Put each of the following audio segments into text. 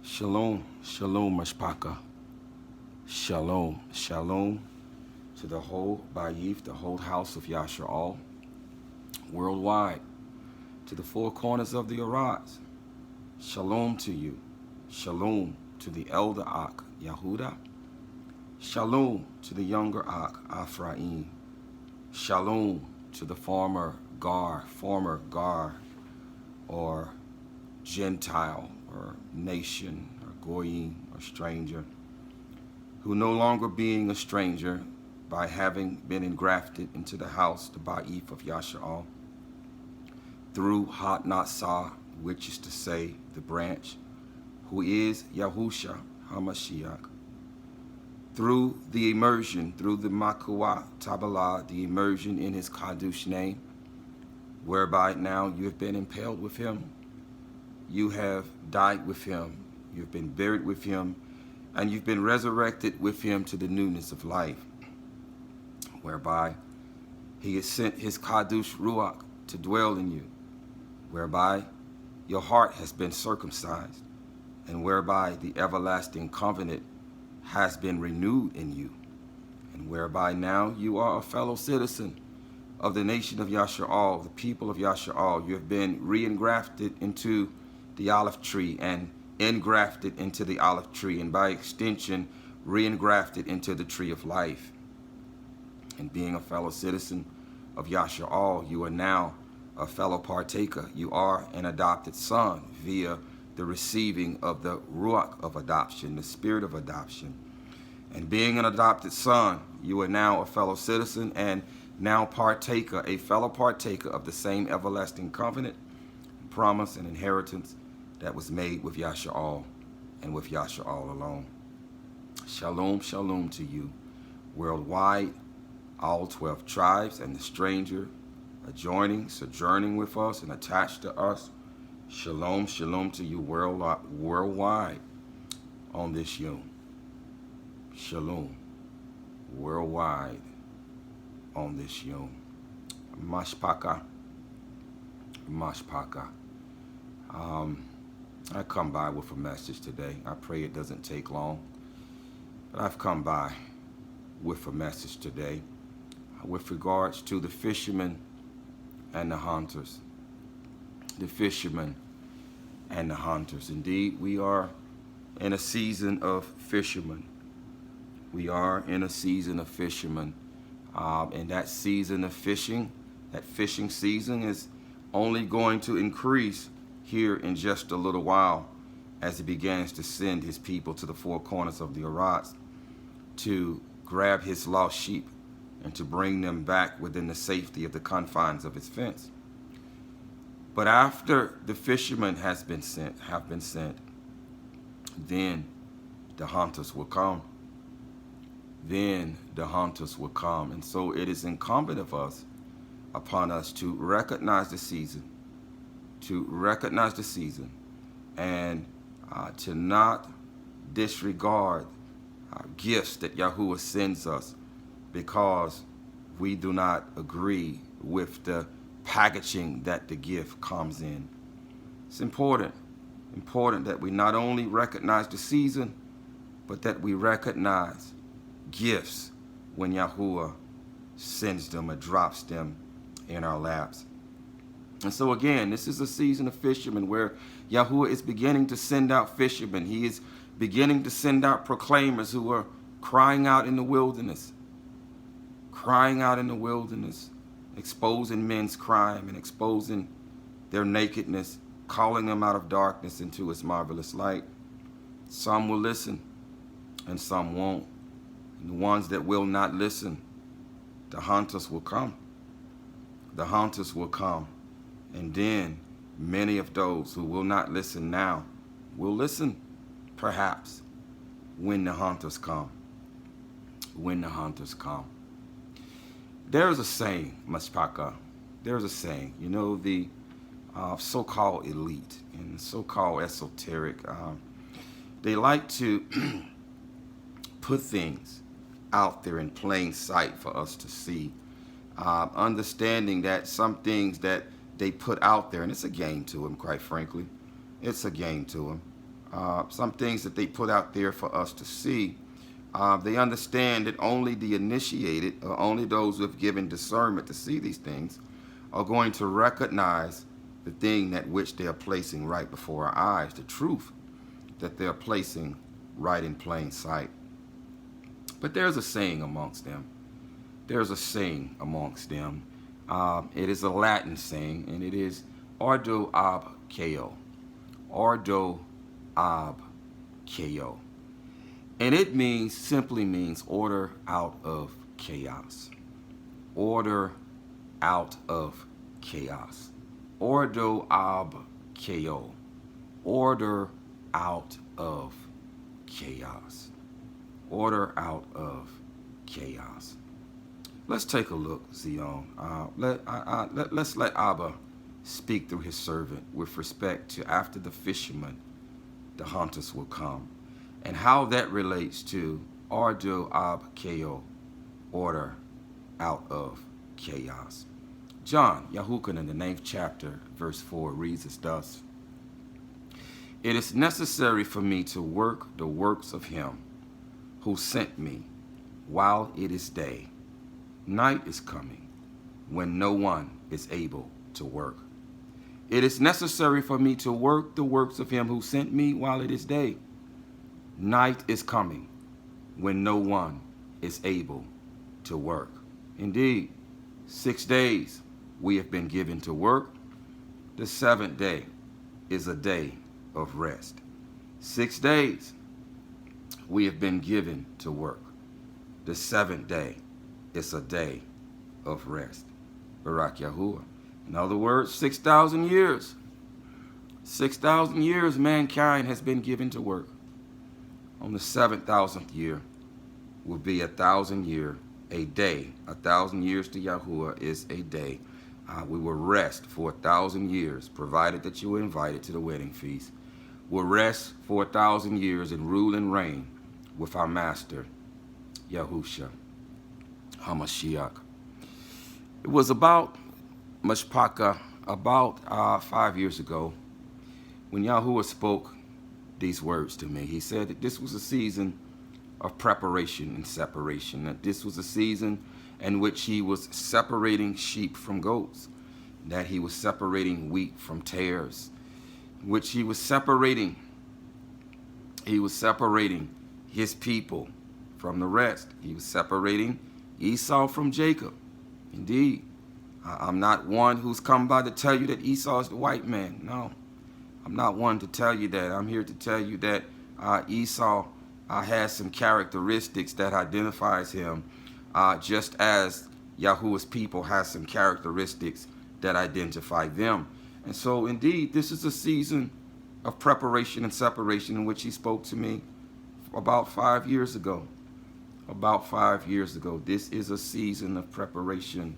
Shalom, shalom, Mashpaka. Shalom, shalom to the whole Bayif, the whole house of YAHUAH'S, worldwide, to the four corners of the ORDO. Shalom to you. Shalom to the elder Ak, Yehuda. Shalom to the younger Ak, Ephraim. Shalom to the former Gar, or Gentile, or nation, or Goyim, or stranger, who no longer being a stranger by having been engrafted into the house, the Ba'if of YAHUAH'S, through Hat Natsah, which is to say, the branch, who is Yahushua HaMashiach, through the immersion, through the Makuah Tabbalah, the immersion in his Kadush name, whereby now you have been impaled with him, you have died with him, you've been buried with him, and you've been resurrected with him to the newness of life, whereby he has sent his Kadush Ruach to dwell in you, whereby your heart has been circumcised, and whereby the everlasting covenant has been renewed in you, and whereby now you are a fellow citizen of the nation of YAHUAH'S, the people of YAHUAH'S. You have been re-engrafted into the olive tree and engrafted into the olive tree, and by extension, re-engrafted into the tree of life. And being a fellow citizen of YAHUAH'S, you are now a fellow partaker. You are an adopted son via the receiving of the Ruach of adoption, the spirit of adoption. And being an adopted son, you are now a fellow citizen and now partaker, a fellow partaker of the same everlasting covenant, promise, and inheritance that was made with YAHUAH'S and with YAHUAH'S alone. Shalom, shalom to you, worldwide, all 12 tribes and the stranger adjoining, sojourning with us and attached to us. Shalom, shalom to you worldwide on this yom. Shalom, worldwide on this yom. Mashpaka, mashpaka. I come by with a message today. I pray it doesn't take long, but I've come by with a message today with regards to the fishermen and the hunters. The fishermen and the hunters. Indeed, we are in a season of fishermen. We are in a season of fishermen. And that season of fishing, that fishing season is only going to increase here in just a little while as he begins to send his people to the four corners of the ORDO to grab his lost sheep and to bring them back within the safety of the confines of his fence. But after the fishermen have been sent, then the hunters will come. Then the hunters will come. And so it is incumbent upon us to recognize the season, and to not disregard gifts that Yahuwah sends us because we do not agree with the packaging that the gift comes in. It's important that we not only recognize the season, but that we recognize gifts when Yahuwah sends them or drops them in our laps. And so again, this is a season of fishermen where Yahuwah is beginning to send out fishermen. He is beginning to send out proclaimers who are crying out in the wilderness, exposing men's crime and exposing their nakedness, calling them out of darkness into his marvelous light. Some will listen and some won't. And the ones that will not listen, the hunters will come. The hunters will come. And then many of those who will not listen now will listen, perhaps, when the hunters come. When the hunters come. There's a saying, Mashpaka, there's a saying, you know, the so-called elite and so-called esoteric, they like to put things out there in plain sight for us to see, understanding that some things that they put out there, and it's a game to them, quite frankly. It's a game to them. some things that they put out there for us to see. They understand that only the initiated, or only those who have given discernment to see these things, are going to recognize the thing that which they are placing right before our eyes, the truth that they're placing right in plain sight. But there's a saying amongst them. There's a saying amongst them. It is a Latin saying, and it is ORDO ab CHAO. ORDO ab CHAO. And it simply means order out of chaos. Order out of chaos. ORDO ab CHAO. Order out of chaos. Order out of chaos. Let's take a look, Zion. Let's let Abba speak through his servant with respect to after the fisherman, the hunters will come, and how that relates to ORDO ab CHAO, order out of chaos. John, YAHUAH'S in the 9th chapter, verse 4 reads as thus: It is necessary for me to work the works of him who sent me while it is day. Night is coming when no one is able to work. It is necessary for me to work the works of him who sent me while it is day. Night is coming when no one is able to work. Indeed, 6 days we have been given to work. The 7th day is a day of rest. 6 days we have been given to work. The 7th day is a day of rest. Barak Yahuwah. In other words, 6,000 years. 6,000 years mankind has been given to work. On the 7,000th year will be 1,000 year, a day. 1,000 years to Yahuwah is a day. We will rest for 1,000 years, provided that you were invited to the wedding feast. We'll rest for 1,000 years and rule and reign with our master, Yahusha HaMashiach. It was about Mashpaka, about 5 years ago, when Yahuwah spoke these words to me. He said that this was a season of preparation and separation, that this was a season in which he was separating sheep from goats, that he was separating wheat from tares, which he was separating his people from the rest. He was separating Esau from Jacob. Indeed, I'm not one who's come by to tell you that Esau is the white man. No, I'm not one to tell you that. I'm here to tell you that Esau has some characteristics that identifies him, just as Yahuwah's people has some characteristics that identify them. And so, indeed, this is a season of preparation and separation in which he spoke to me about 5 years ago. About 5 years ago. This is a season of preparation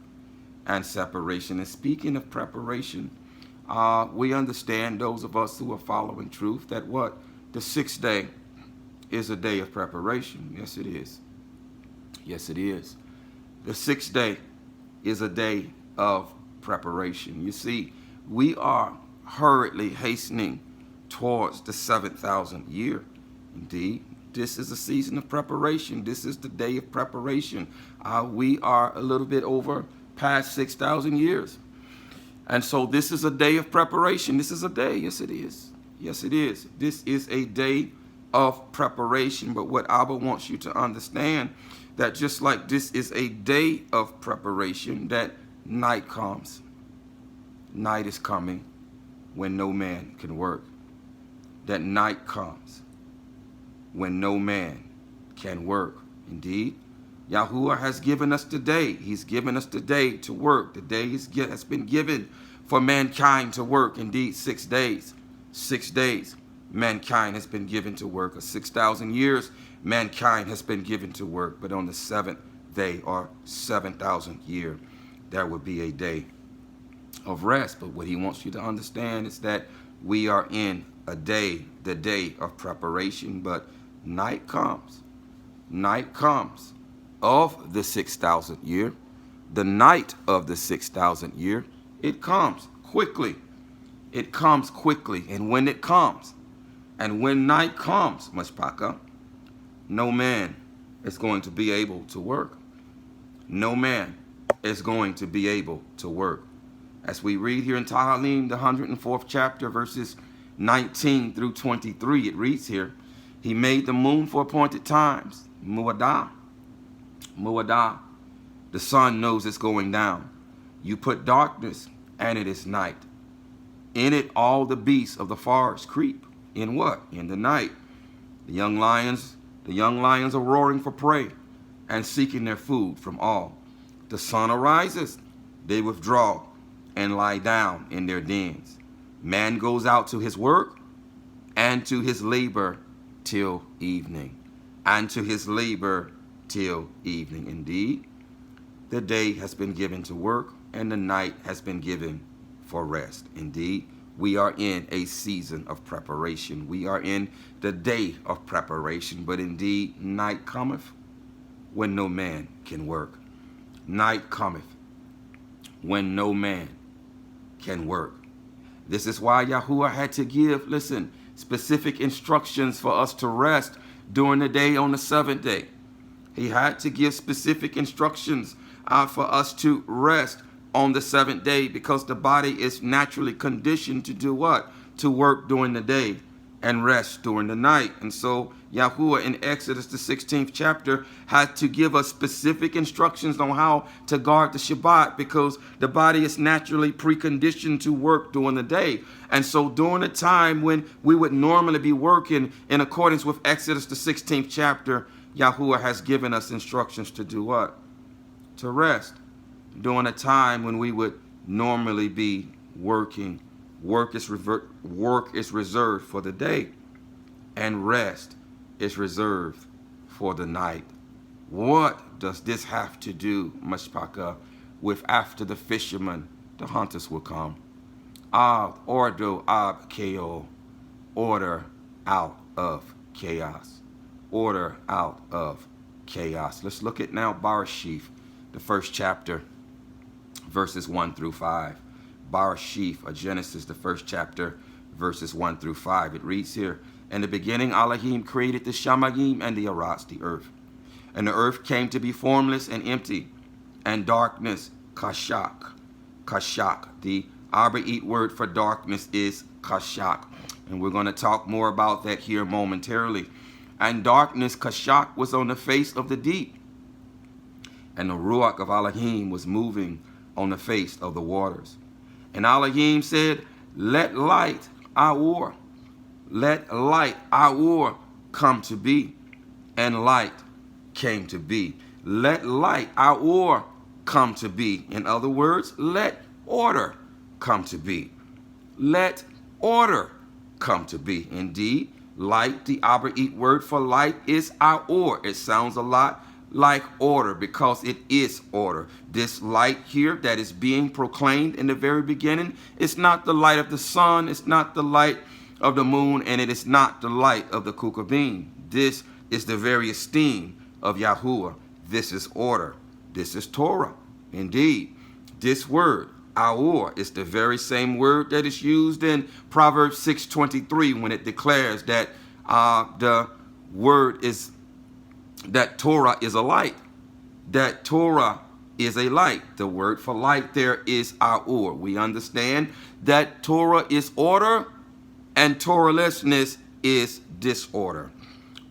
and separation. And speaking of preparation, we understand, those of us who are following truth, that what? The 6th day is a day of preparation. Yes, it is. Yes, it is. The 6th day is a day of preparation. You see, we are hurriedly hastening towards the 7,000th year. Indeed, this is a season of preparation. This is the day of preparation. We are a little bit over past 6,000 years. And so this is a day of preparation. This is a day. Yes, it is. Yes, it is. This is a day of preparation. But what Abba wants you to understand, that just like this is a day of preparation, that night comes. Night is coming when no man can work. That night comes when no man can work. Indeed, Yahuwah has given us the day. He's given us the day to work. The day has been given for mankind to work. Indeed, 6 days. 6 days mankind has been given to work. 6,000 years mankind has been given to work. But on the 7th day, or 7,000th year, there will be a day of rest. But what he wants you to understand is that we are in a day, the day of preparation. But night comes. Night comes of the 6,000th year. The night of the 6,000th year, it comes quickly. It comes quickly. And when it comes, And when night comes, Mashpaka, no man is going to be able to work. No man is going to be able to work. As we read here in Tehillim, the 104th chapter, verses 19 through 23, it reads here, he made the moon for appointed times, Muadah. Muadah, the sun knows it's going down. You put darkness, and it is night. In it all the beasts of the forest creep. In what? In the night. The young lions are roaring for prey and seeking their food from all. The sun arises, they withdraw and lie down in their dens. Man goes out to his work and to his labor till evening. And to his labor till evening. Indeed, the day has been given to work and the night has been given for rest. Indeed, we are in a season of preparation. We are in the day of preparation. But indeed, night cometh when no man can work. Night cometh when no man can work. This is why Yahuwah had to give, listen, specific instructions for us to rest during the day on the seventh day. He had to give specific instructions for us to rest on the seventh day, because the body is naturally conditioned to do what? To work during the day and rest during the night. And so Yahuwah in Exodus the 16th chapter had to give us specific instructions on how to guard the Shabbat, because the body is naturally preconditioned to work during the day. And so during the time when we would normally be working in accordance with Exodus the 16th chapter, Yahuwah has given us instructions to do what? To rest. During a time when we would normally be working, work is reserved for the day, and rest is reserved for the night. What does this have to do, Mashpaka, with after the fisherman, the hunters will come? ORDO, CHAO, order out of chaos. Order out of chaos. Let's look at now Barashif, the first chapter, verses 1 through 5. Barashif, Genesis, the first chapter, verses 1 through 5. It reads here, in the beginning, Elohim created the Shamayim and the Arats, the earth. And the earth came to be formless and empty, and darkness, Kashak. Kashak. The Arbaite word for darkness is Kashak. And we're going to talk more about that here momentarily. And darkness, Kashak, was on the face of the deep. And the Ruach of Elohim was moving on the face of the waters. And Elohim said, let light, Ahur, let light, Ahur, come to be. And light came to be. Let light, Ahur, come to be. In other words, let order come to be. Let order come to be. Indeed, light, the Arbaite word for light, is Ahur. It sounds a lot like order, because it is order. This light here that is being proclaimed in the very beginning, it's not the light of the sun, it's not the light of the moon, and it is not the light of the Kukabim. This is the very esteem of Yahuwah. This is order. This is Torah. Indeed, this word, Ahur, is the very same word that is used in Proverbs 6:23 when it declares that the word is that Torah is a light. That Torah is a light. The word for light there is Ahur. We understand that Torah is order and Torahlessness is disorder.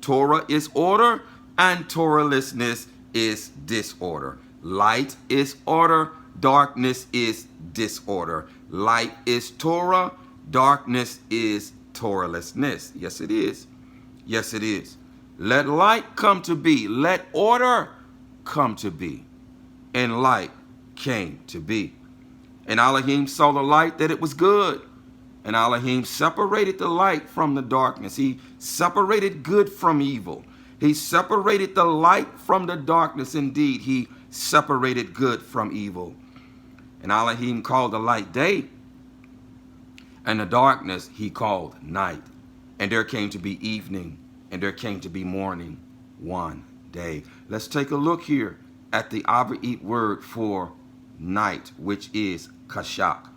Torah is order and Torahlessness is disorder. Light is order, darkness is disorder. Light is Torah, darkness is Torahlessness. Yes, it is. Yes, it is. Let light come to be. Let order come to be. And light came to be. And Elohim saw the light that it was good. And Elohim separated the light from the darkness. He separated good from evil. He separated the light from the darkness. Indeed, he separated good from evil. And Elohim called the light day, and the darkness he called night. And there came to be evening, and there came to be morning one day. Let's take a look here at the Arbaite word for night, which is Kashak.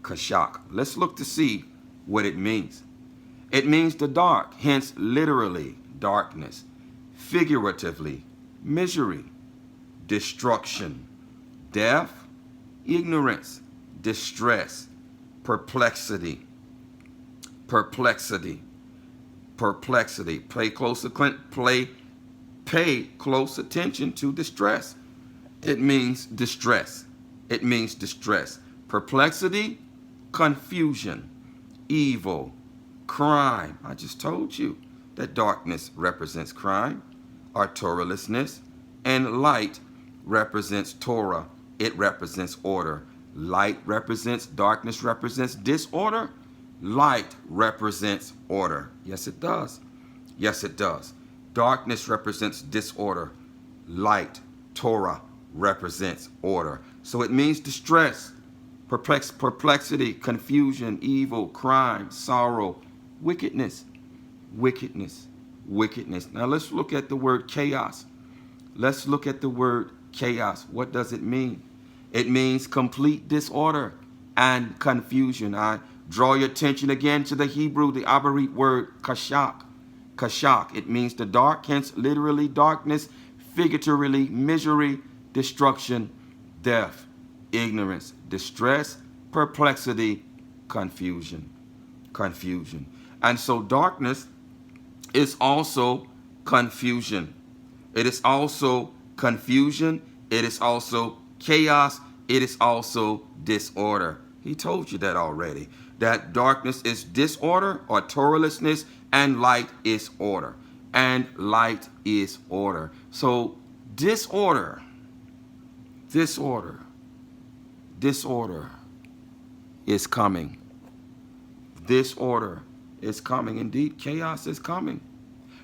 Kashak. Let's look to see what it means. It means the dark, hence literally darkness, figuratively misery, destruction, death, ignorance, distress, perplexity, perplexity, perplexity. Pay close attention to distress. It means distress. It means distress. Perplexity, confusion, evil, crime. I just told you that darkness represents crime, or Torahlessness, and light represents Torah. It represents order. Light represents, darkness represents disorder. Light represents order. Yes, it does. Yes, it does. Darkness represents disorder. Light, Torah, represents order. So it means distress, perplexity, confusion, evil, crime, sorrow, wickedness, wickedness, wickedness. Now let's look at the word chaos. Let's look at the word chaos. What does it mean? It means complete disorder and confusion. I draw your attention again to the Hebrew, the Abarit word kashak. Kashak. It means the dark, hence literally darkness, figuratively misery, destruction, death, ignorance, distress, perplexity, confusion. Confusion. And so darkness is also confusion. It is also confusion. It is also chaos. It is also disorder. He told you that already. That darkness is disorder or Torahlessness, and light is order. And light is order. So disorder, disorder, disorder is coming. Disorder is coming. Indeed, chaos is coming.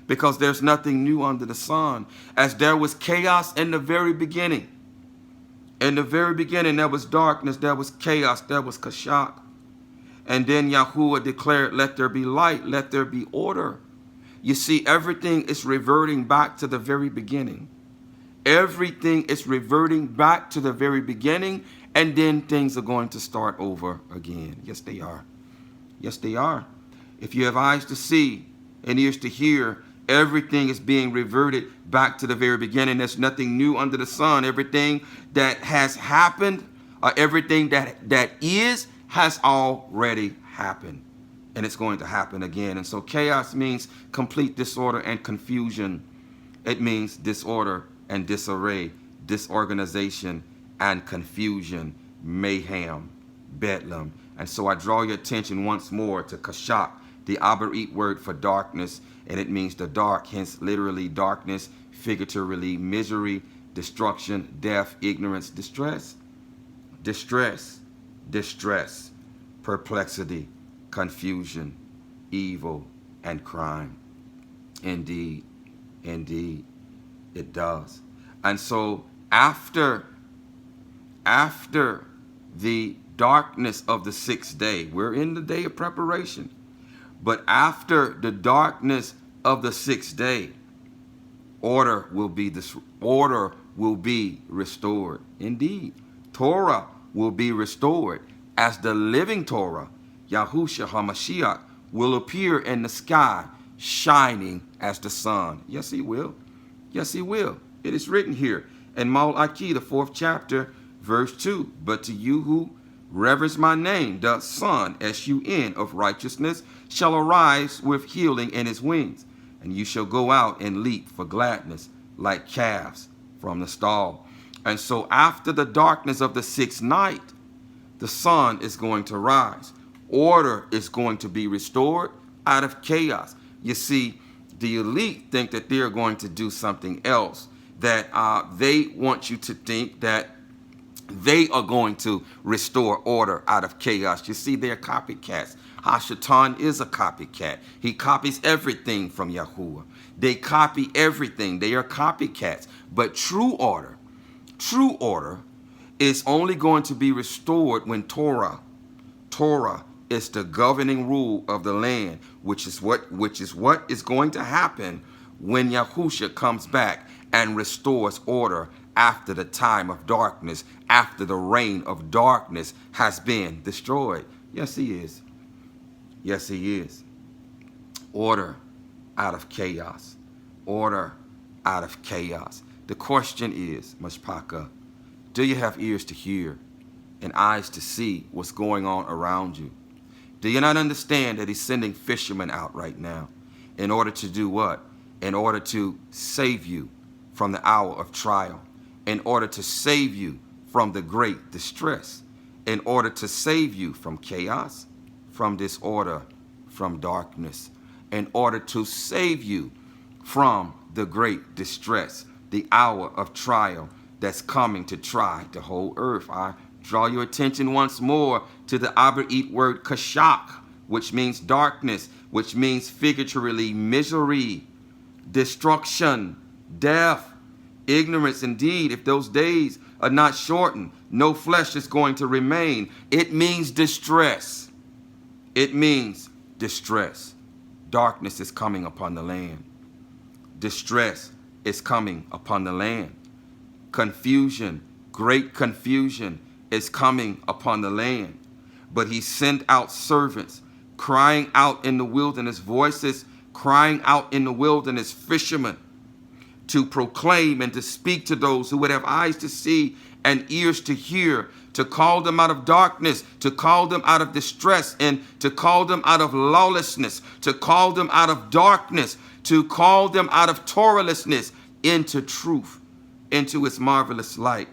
Because there's nothing new under the sun. As there was chaos in the very beginning. In the very beginning, there was darkness, there was chaos, there was kashak. And then Yahuwah declared, let there be light, let there be order. You see, everything is reverting back to the very beginning. Everything is reverting back to the very beginning, and then things are going to start over again. Yes, they are. Yes, they are. If you have eyes to see and ears to hear, everything is being reverted back to the very beginning. There's nothing new under the sun. Everything that has happened, everything that is, has already happened. And it's going to happen again. And so chaos means complete disorder and confusion. It means disorder and disarray, disorganization and confusion, mayhem, bedlam. And so I draw your attention once more to kashak, the Abarit word for darkness, and it means the dark, hence literally darkness, figuratively misery, destruction, death, ignorance, distress, distress, distress, perplexity, confusion, evil, and crime. Indeed, indeed, it does. And so after the darkness of the sixth day, we're in the day of preparation, but after the darkness of the sixth day, order will be restored. Indeed, Torah will be restored as the living Torah. Yahushua HaMashiach will appear in the sky, shining as the sun. Yes, he will. Yes, he will. It is written here in Malachi, the 4th chapter, verse 2. But to you who reverence my name, the Son, S-U-N, of righteousness, shall arise with healing in his wings. And you shall go out and leap for gladness like calves from the stall. And so after the darkness of the sixth night, the sun is going to rise. Order is going to be restored out of chaos. You see, the elite think that they're going to do something else, that they want you to think that they are going to restore order out of chaos. You see, they're copycats. Hashatan is a copycat. He copies everything from Yahuwah. They copy everything. They are copycats. But true order is only going to be restored when Torah is the governing rule of the land, which is what is going to happen when Yahushua comes back and restores order after the time of darkness, after the reign of darkness has been destroyed. Yes, he is. Yes, he is. order out of chaos. Order out of chaos. The question is, Mashpaka, do you have ears to hear and eyes to see what's going on around you? Do you not understand that he's sending fishermen out right now in order to do what? In order to save you from the hour of trial, in order to save you from the great distress, in order to save you from chaos, from disorder, from darkness, in order to save you from the great distress, the hour of trial that's coming to try the whole earth. I draw your attention once more to the Abraite word kashak, which means darkness, which means figuratively misery, destruction, death, ignorance. Indeed, if those days are not shortened, no flesh is going to remain. It means distress. It means distress. Darkness is coming upon the land. Distress is coming upon the land. Confusion, great confusion is coming upon the land. But he sent out servants crying out in the wilderness, voices crying out in the wilderness, fishermen, to proclaim and to speak to those who would have eyes to see and ears to hear, to call them out of darkness, to call them out of distress, and to call them out of lawlessness, to call them out of darkness, to call them out of Torahlessness into truth, into its marvelous light,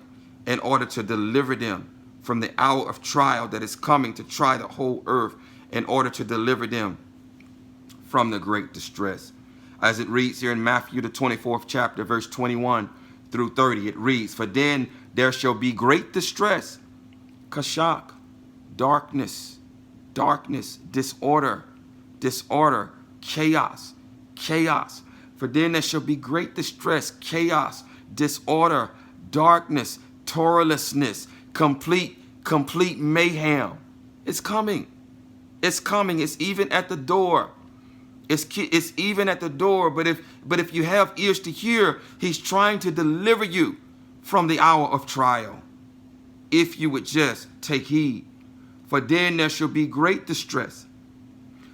in order to deliver them from the hour of trial that is coming to try the whole earth, in order to deliver them from the great distress. As it reads here in Matthew, the 24th chapter, verse 21 through 30, it reads, "For then there shall be great distress," kashak, darkness, darkness, disorder, disorder, chaos, chaos. "For then there shall be great distress," chaos, disorder, darkness, Torahlessness, complete mayhem. It's coming. It's coming. It's even at the door. It's even at the door. But if you have ears to hear, he's trying to deliver you from the hour of trial. If you would just take heed. "For then there shall be great distress,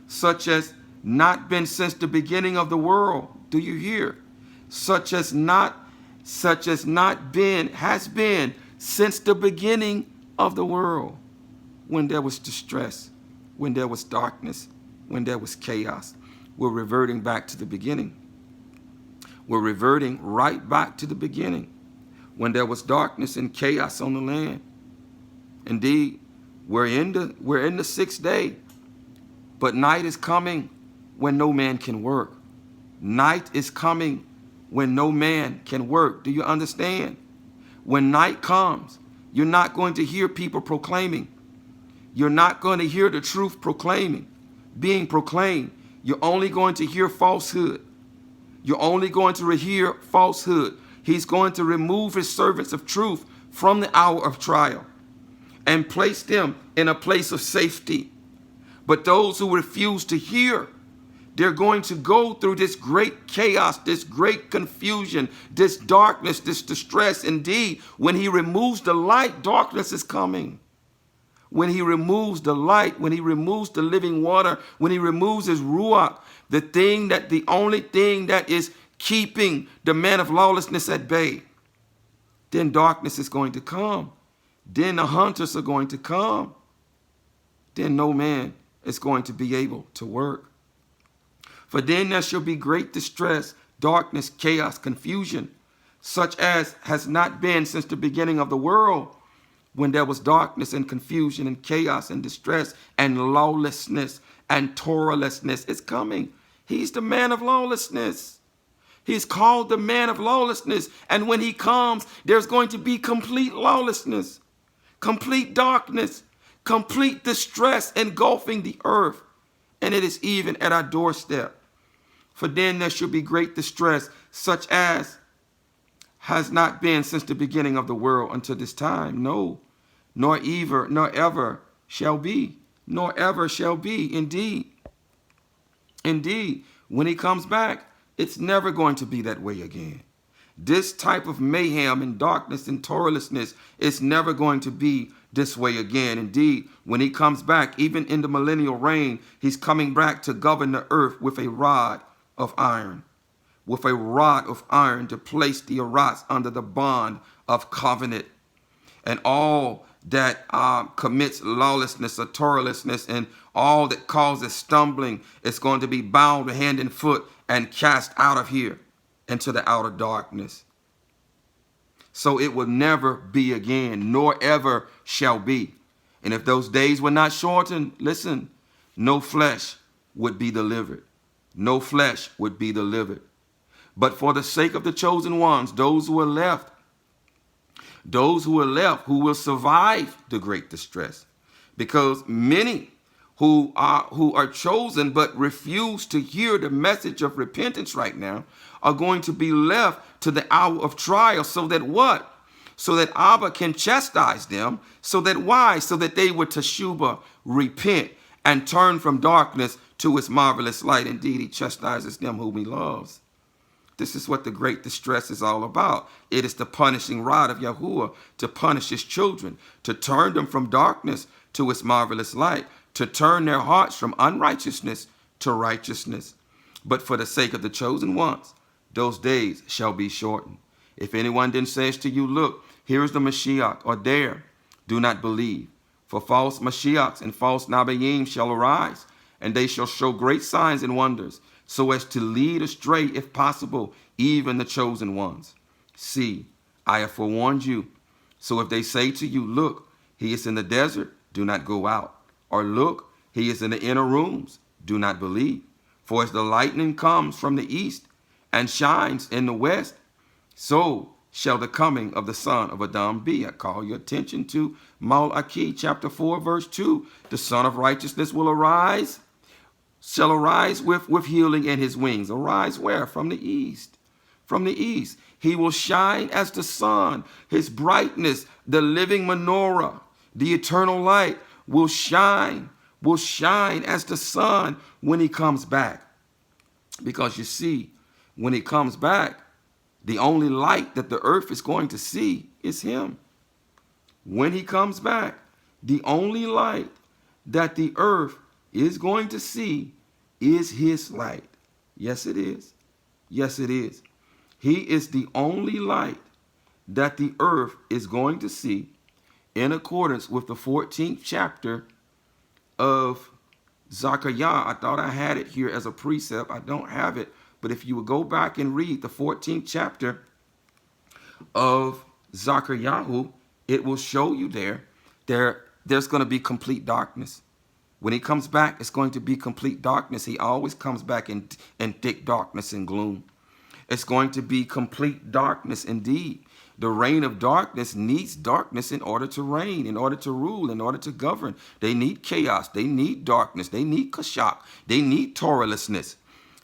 such as not been since the beginning of the world." Do you hear? Such as not been, has been since the beginning of the world. When there was distress, when there was darkness, when there was chaos. We're reverting back to the beginning. We're reverting right back to the beginning, when there was darkness and chaos on the land. Indeed, we're in the sixth day, but night is coming when no man can work. Night is coming when no man can work. Do you understand? When night comes, you're not going to hear people proclaiming. You're not going to hear the truth being proclaimed. You're only going to hear falsehood. You're only going to hear falsehood. He's going to remove his servants of truth from the hour of trial and place them in a place of safety. But those who refuse to hear, they're going to go through this great chaos, this great confusion, this darkness, this distress. Indeed, when he removes the light, darkness is coming. When he removes the light, when he removes the living water, when he removes his ruach, the only thing that is keeping the man of lawlessness at bay, then darkness is going to come. Then the hunters are going to come. Then no man is going to be able to work. "For then there shall be great distress, darkness, chaos, confusion, such as has not been since the beginning of the world, when there was darkness and confusion and chaos and distress and lawlessness and Torahlessness." It's coming. He's the man of lawlessness. He's called the man of lawlessness. And when he comes, there's going to be complete lawlessness, complete darkness, complete distress engulfing the earth. And it is even at our doorstep. "For then there shall be great distress, such as has not been since the beginning of the world until this time. No, nor ever shall be, nor ever shall be." Indeed, when he comes back, it's never going to be that way again. This type of mayhem and darkness and Torahlessness is never going to be this way again. Indeed, when he comes back, even in the millennial reign, he's coming back to govern the earth with a rod of iron. With a rod of iron to place the Arats under the bond of covenant. And all that commits lawlessness or Torahlessness and all that causes stumbling is going to be bound hand and foot and cast out of here into the outer darkness. So it will never be again, nor ever shall be. And if those days were not shortened, listen, no flesh would be delivered. No flesh would be delivered. But for the sake of the chosen ones, those who are left, who will survive the great distress, because many who are chosen but refuse to hear the message of repentance right now are going to be left to the hour of trial. So that what? So that Abba can chastise them. So that why? So that they would teshuva, repent, and turn from darkness to his marvelous light. Indeed, he chastises them whom he loves. This is what the great distress is all about. It is the punishing rod of Yahuwah to punish his children, to turn them from darkness to his marvelous light, to turn their hearts from unrighteousness to righteousness. But for the sake of the chosen ones, those days shall be shortened. If anyone then says to you, look, here is the Mashiach, or there, do not believe. For false Mashiachs and false Nabayim shall arise, and they shall show great signs and wonders, so as to lead astray, if possible, even the chosen ones. See, I have forewarned you. So if they say to you, look, he is in the desert, do not go out. Or look, he is in the inner rooms, do not believe. For as the lightning comes from the east and shines in the west, so shall the coming of the Son of Adam be. I call your attention to Malachi chapter 4, verse 2. The Son of Righteousness will arise, shall arise with healing in his wings. Arise where? From the east. From the east. He will shine as the sun. His brightness, the living menorah, the eternal light will shine as the sun when he comes back. Because you see, when he comes back, the only light that the earth is going to see is him. When he comes back, the only light that the earth is going to see is his light. Yes, it is. Yes, it is. He is the only light that the earth is going to see in accordance with the 14th chapter of Zechariah. I thought I had it here as a precept. I don't have it. But if you would go back and read the 14th chapter of Zechariah, it will show you there's going to be complete darkness. When he comes back, it's going to be complete darkness. He always comes back in thick darkness and gloom. It's going to be complete darkness indeed. The reign of darkness needs darkness in order to reign, in order to rule, in order to govern. They need chaos. They need darkness. They need kashak. They need Torahlessness,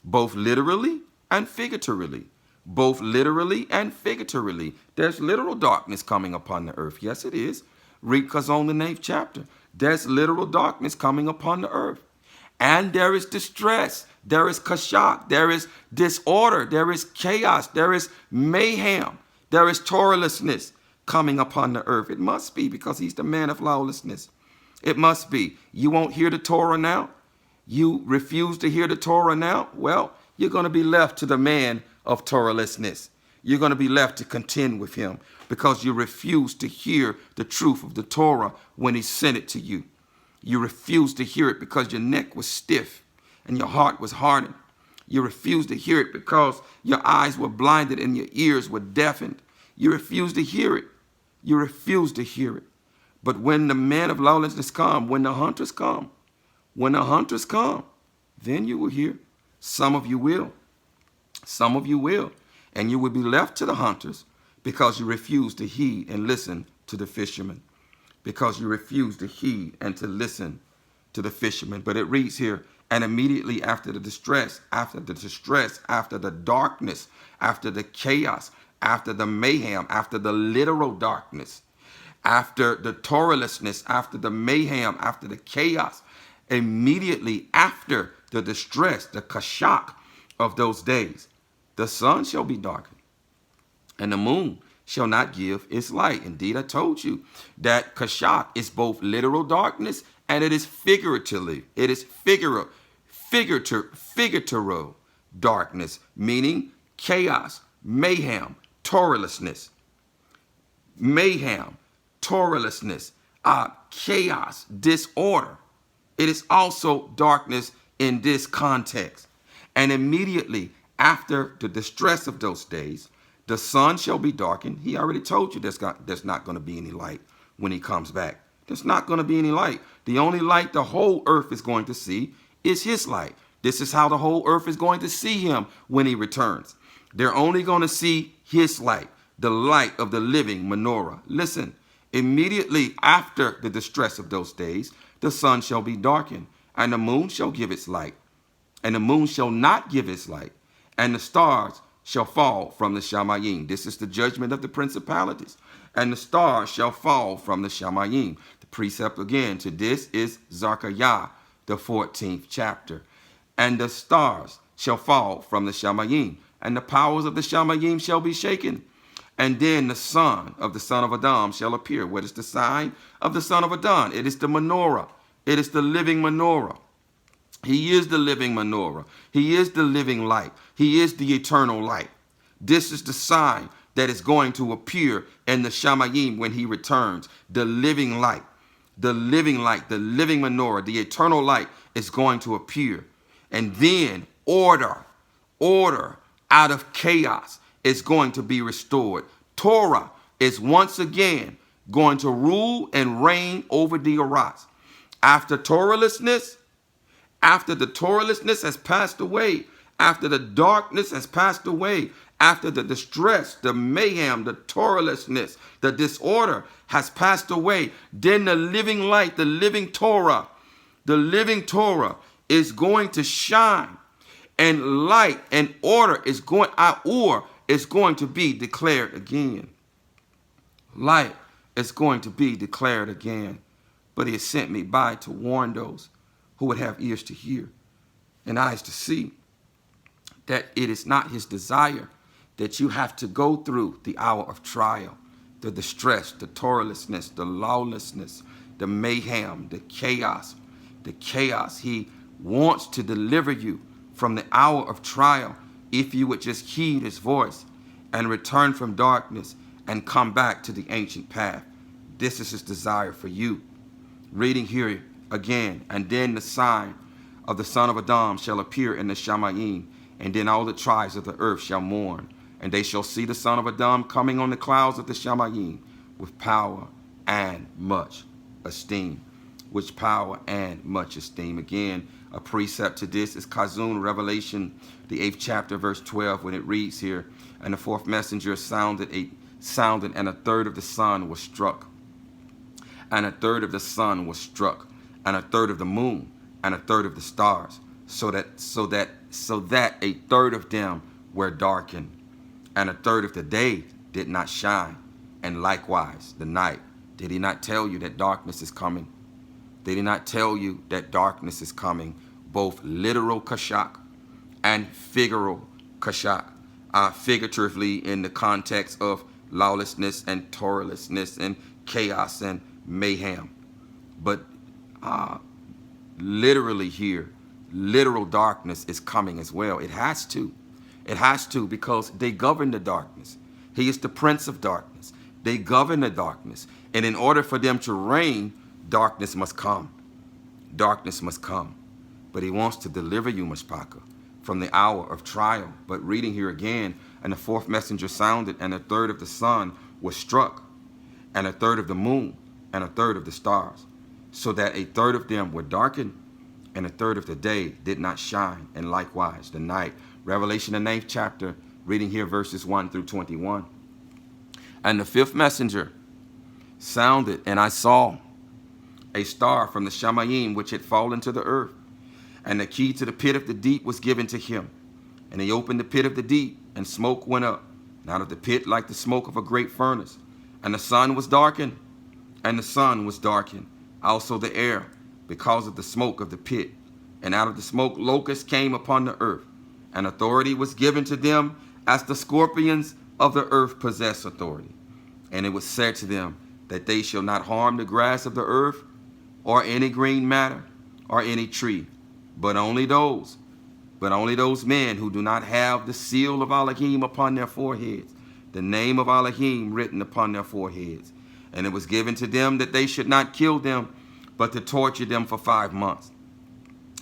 both literally and figuratively. Both literally and figuratively. There's literal darkness coming upon the earth. Yes, it is. Read Kazon, the 9th chapter. There's literal darkness coming upon the earth. And there is distress. There is kashak. There is disorder. There is chaos. There is mayhem. There is Torahlessness coming upon the earth. It must be, because he's the man of lawlessness. It must be. You won't hear the Torah now? You refuse to hear the Torah now? Well, you're going to be left to the man of Torahlessness. You're going to be left to contend with him because you refuse to hear the truth of the Torah when he sent it to you. You refuse to hear it because your neck was stiff and your heart was hardened. You refuse to hear it because your eyes were blinded and your ears were deafened. You refuse to hear it. You refuse to hear it. But when the man of lawlessness come, when the hunters come, then you will hear. Some of you will. Some of you will. And you will be left to the hunters because you refuse to heed and listen to the fishermen. Because you refuse to heed and to listen to the fishermen. But it reads here, and immediately after the distress, after the darkness, after the chaos, after the mayhem, after the literal darkness, after the Torahlessness, after the mayhem, after the chaos, immediately after the distress, the kashak of those days, the sun shall be darkened. and the moon shall not give its light. Indeed, I told you that kashak is both literal darkness and it is figuratively. It is figurative darkness, meaning chaos, mayhem, Torahlessness. Mayhem, Torahlessness, chaos, disorder. It is also darkness in this context. And immediately after the distress of those days, the sun shall be darkened. He already told you there's not going to be any light when he comes back. There's not going to be any light. The only light the whole earth is going to see is his light. This is how the whole earth is going to see him when he returns. They're only going to see his light, the light of the living menorah. Listen, immediately after the distress of those days, the sun shall be darkened, and the moon shall give its light, and the moon shall not give its light, and the stars shall fall from the Shamayim. This is the judgment of the principalities. And the stars shall fall from the Shamayim. The precept again to this is Zechariah, the 14th chapter. And the stars shall fall from the Shamayim, and the powers of the Shamayim shall be shaken. And then the son of Adam shall appear. What is the sign of the son of Adam? It is the menorah. It is the living menorah. He is the living menorah. He is the living light. He is the eternal light. This is the sign that is going to appear in the Shamayim when he returns. The living light, the living light, the living menorah, the eternal light is going to appear. And then order out of chaos is going to be restored. Torah is once again going to rule and reign over the Aras. After Torahlessness, after the Torahlessness has passed away, after the darkness has passed away, after the distress, the mayhem, the Torahlessness, the disorder has passed away, then the living light, the living Torah is going to shine, and light and order is going to be declared again. Light is going to be declared again. But he has sent me by to warn those who would have ears to hear and eyes to see that it is not his desire that you have to go through the hour of trial, the distress, the Torahlessness, the lawlessness, the mayhem, the chaos. He wants to deliver you from the hour of trial if you would just heed his voice and return from darkness and come back to the ancient path. This is his desire for you. Reading here again, and then the sign of the son of Adam shall appear in the Shamayim, and then all the tribes of the earth shall mourn, and they shall see the son of Adam coming on the clouds of the Shamayim with power and much esteem. Which power and much esteem. Again, a precept to this is Kazun, Revelation, the 8th chapter, verse 12, when it reads here, and the fourth messenger sounded, and a third of the sun was struck. And a third of the sun was struck, and a third of the moon, and a third of the stars, so that a third of them were darkened, and a third of the day did not shine, and likewise the night. Did he not tell you that darkness is coming? Did he not tell you that darkness is coming? Both literal kashak and figural kashak, figuratively in the context of lawlessness and Torahlessness and chaos and mayhem. But literally here, literal darkness is coming as well. It has to. It has to, because they govern the darkness. He is the prince of darkness. They govern the darkness. And in order for them to reign, darkness must come. Darkness must come. But he wants to deliver you, Mashpaka, from the hour of trial. But reading here again, and the fourth messenger sounded, and a third of the sun was struck, and a third of the moon, and a third of the stars, so that a third of them were darkened, and a third of the day did not shine, and likewise the night. Revelation, the 9th chapter, reading here verses 1 through 21. And the fifth messenger sounded, and I saw a star from the Shamayim which had fallen to the earth, and the key to the pit of the deep was given to him. And he opened the pit of the deep, and smoke went up, and out of the pit like the smoke of a great furnace. And the sun was darkened, also the air, because of the smoke of the pit. And out of the smoke locusts came upon the earth, and authority was given to them as the scorpions of the earth possess authority. And it was said to them that they shall not harm the grass of the earth, or any green matter, or any tree, but only those men who do not have the seal of Elohim upon their foreheads, the name of Elohim written upon their foreheads. And it was given to them that they should not kill them, but to torture them for 5 months.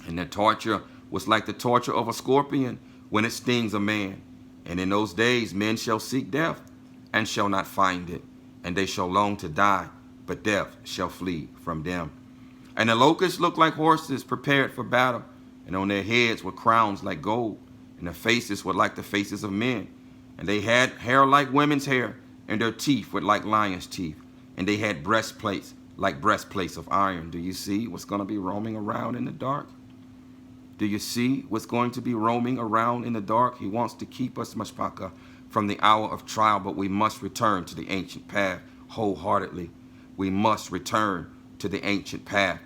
And their torture was like the torture of a scorpion when it stings a man. And in those days men shall seek death, and shall not find it, and they shall long to die, but death shall flee from them. And the locusts looked like horses prepared for battle, and on their heads were crowns like gold, and their faces were like the faces of men. And they had hair like women's hair, and their teeth were like lions' teeth, and they had breastplates like breastplates of iron. Do you see what's going to be roaming around in the dark? Do you see what's going to be roaming around in the dark? He wants to keep us, Mashpaka, from the hour of trial, but we must return to the ancient path wholeheartedly. We must return to the ancient path.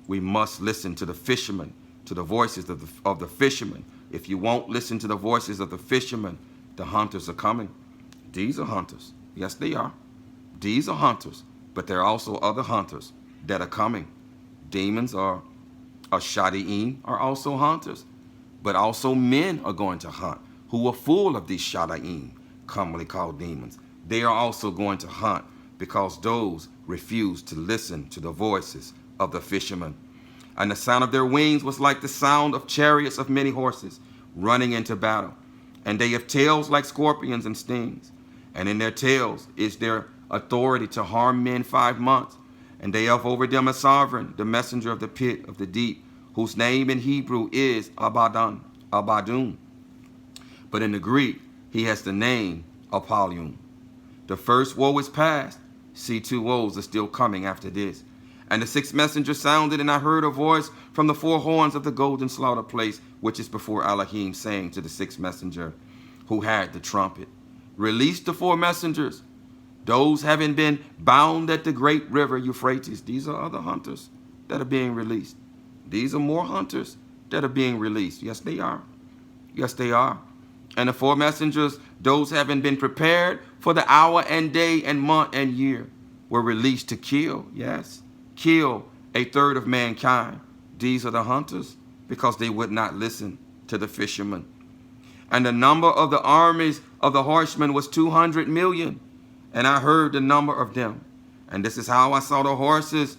We must listen to the fishermen, to the voices of the fishermen. If you won't listen to the voices of the fishermen, the hunters are coming. These are hunters. Yes, they are. These are hunters, but there are also other hunters that are coming. Demons or Shadi'im are also hunters, but also men are going to hunt who are full of these Shadi'im, commonly called demons. They are also going to hunt because those refuse to listen to the voices of the fishermen. And the sound of their wings was like the sound of chariots of many horses running into battle. And they have tails like scorpions and stings. And in their tails is their authority to harm men 5 months. And they have over them a sovereign, the messenger of the pit of the deep, whose name in Hebrew is Abaddon. But in the Greek, he has the name Apollyon. The first woe is past. See, 2 woes are still coming after this. And the 6th messenger sounded, and I heard a voice from the 4 horns of the golden slaughter place, which is before Elohim, saying to the 6th messenger who had the trumpet, release the 4 messengers, those having been bound at the great river Euphrates. These are other hunters that are being released. These are more hunters that are being released. Yes, they are. Yes, they are. And the 4 messengers, those having been prepared for the hour and day and month and year, were released to kill, yes, kill 1/3 of mankind. These are the hunters because they would not listen to the fishermen. And the number of the armies of the horsemen was 200 million. And I heard the number of them. And this is how I saw the horses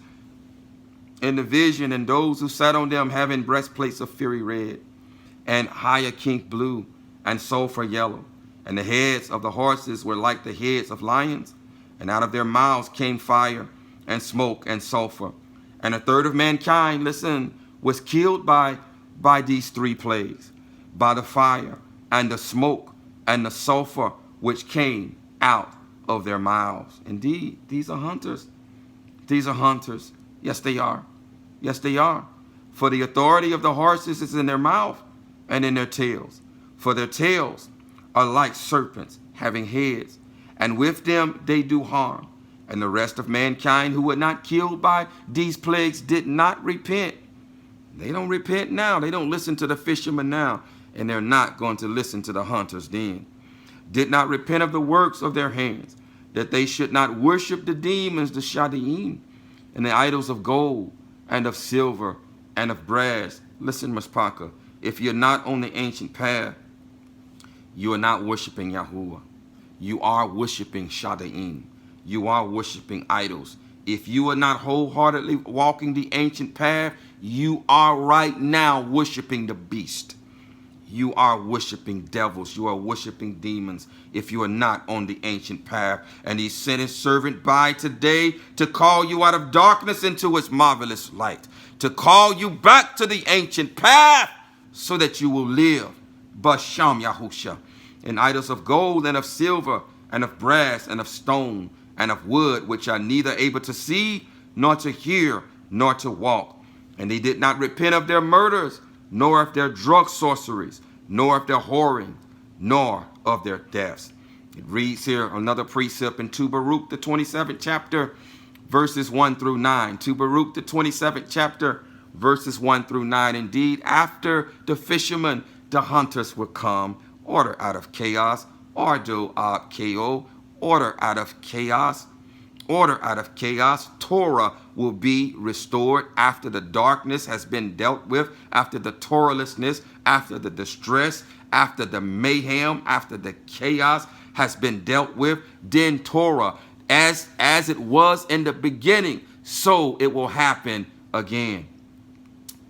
in the vision, and those who sat on them having breastplates of fiery red, and hyacinth blue, and sulfur yellow. And the heads of the horses were like the heads of lions, and out of their mouths came fire, and smoke, and sulfur. And 1/3 of mankind, listen, was killed by these 3 plagues, by the fire, and the smoke, and the sulfur, which came out of their mouths. Indeed, these are hunters. These are hunters. Yes, they are. Yes, they are. For the authority of the horses is in their mouth and in their tails. For their tails are like serpents having heads, and with them they do harm. And the rest of mankind who were not killed by these plagues did not repent. They don't repent now. They don't listen to the fishermen now. And they're not going to listen to the hunters then. Did not repent of the works of their hands, that they should not worship the demons, the Shadi'im, and the idols of gold and of silver and of brass. Listen, Mashpaka, if you're not on the ancient path, you are not worshiping Yahuwah. You are worshiping Shadi'im. You are worshiping idols. If you are not wholeheartedly walking the ancient path, you are right now worshiping the beast. You are worshiping devils. You are worshiping demons if you are not on the ancient path. And he sent his servant by today to call you out of darkness into his marvelous light, to call you back to the ancient path so that you will live. Basham Yahusha, in idols of gold and of silver and of brass and of stone and of wood, which are neither able to see nor to hear nor to walk. And they did not repent of their murders, nor of their drug sorceries, nor of their whoring, nor of their deaths. It reads here another precept in Baruch, the 27th chapter, verses 1 through 9. Baruch, the 27th chapter, verses 1 through 9. Indeed, after the fishermen, the hunters will come. Order out of chaos. ORDO, KO, order out of chaos. Order out of chaos. Torah will be restored after the darkness has been dealt with, after the Torahlessness, after the distress, after the mayhem, after the chaos has been dealt with. Then Torah, as it was in the beginning, so it will happen again.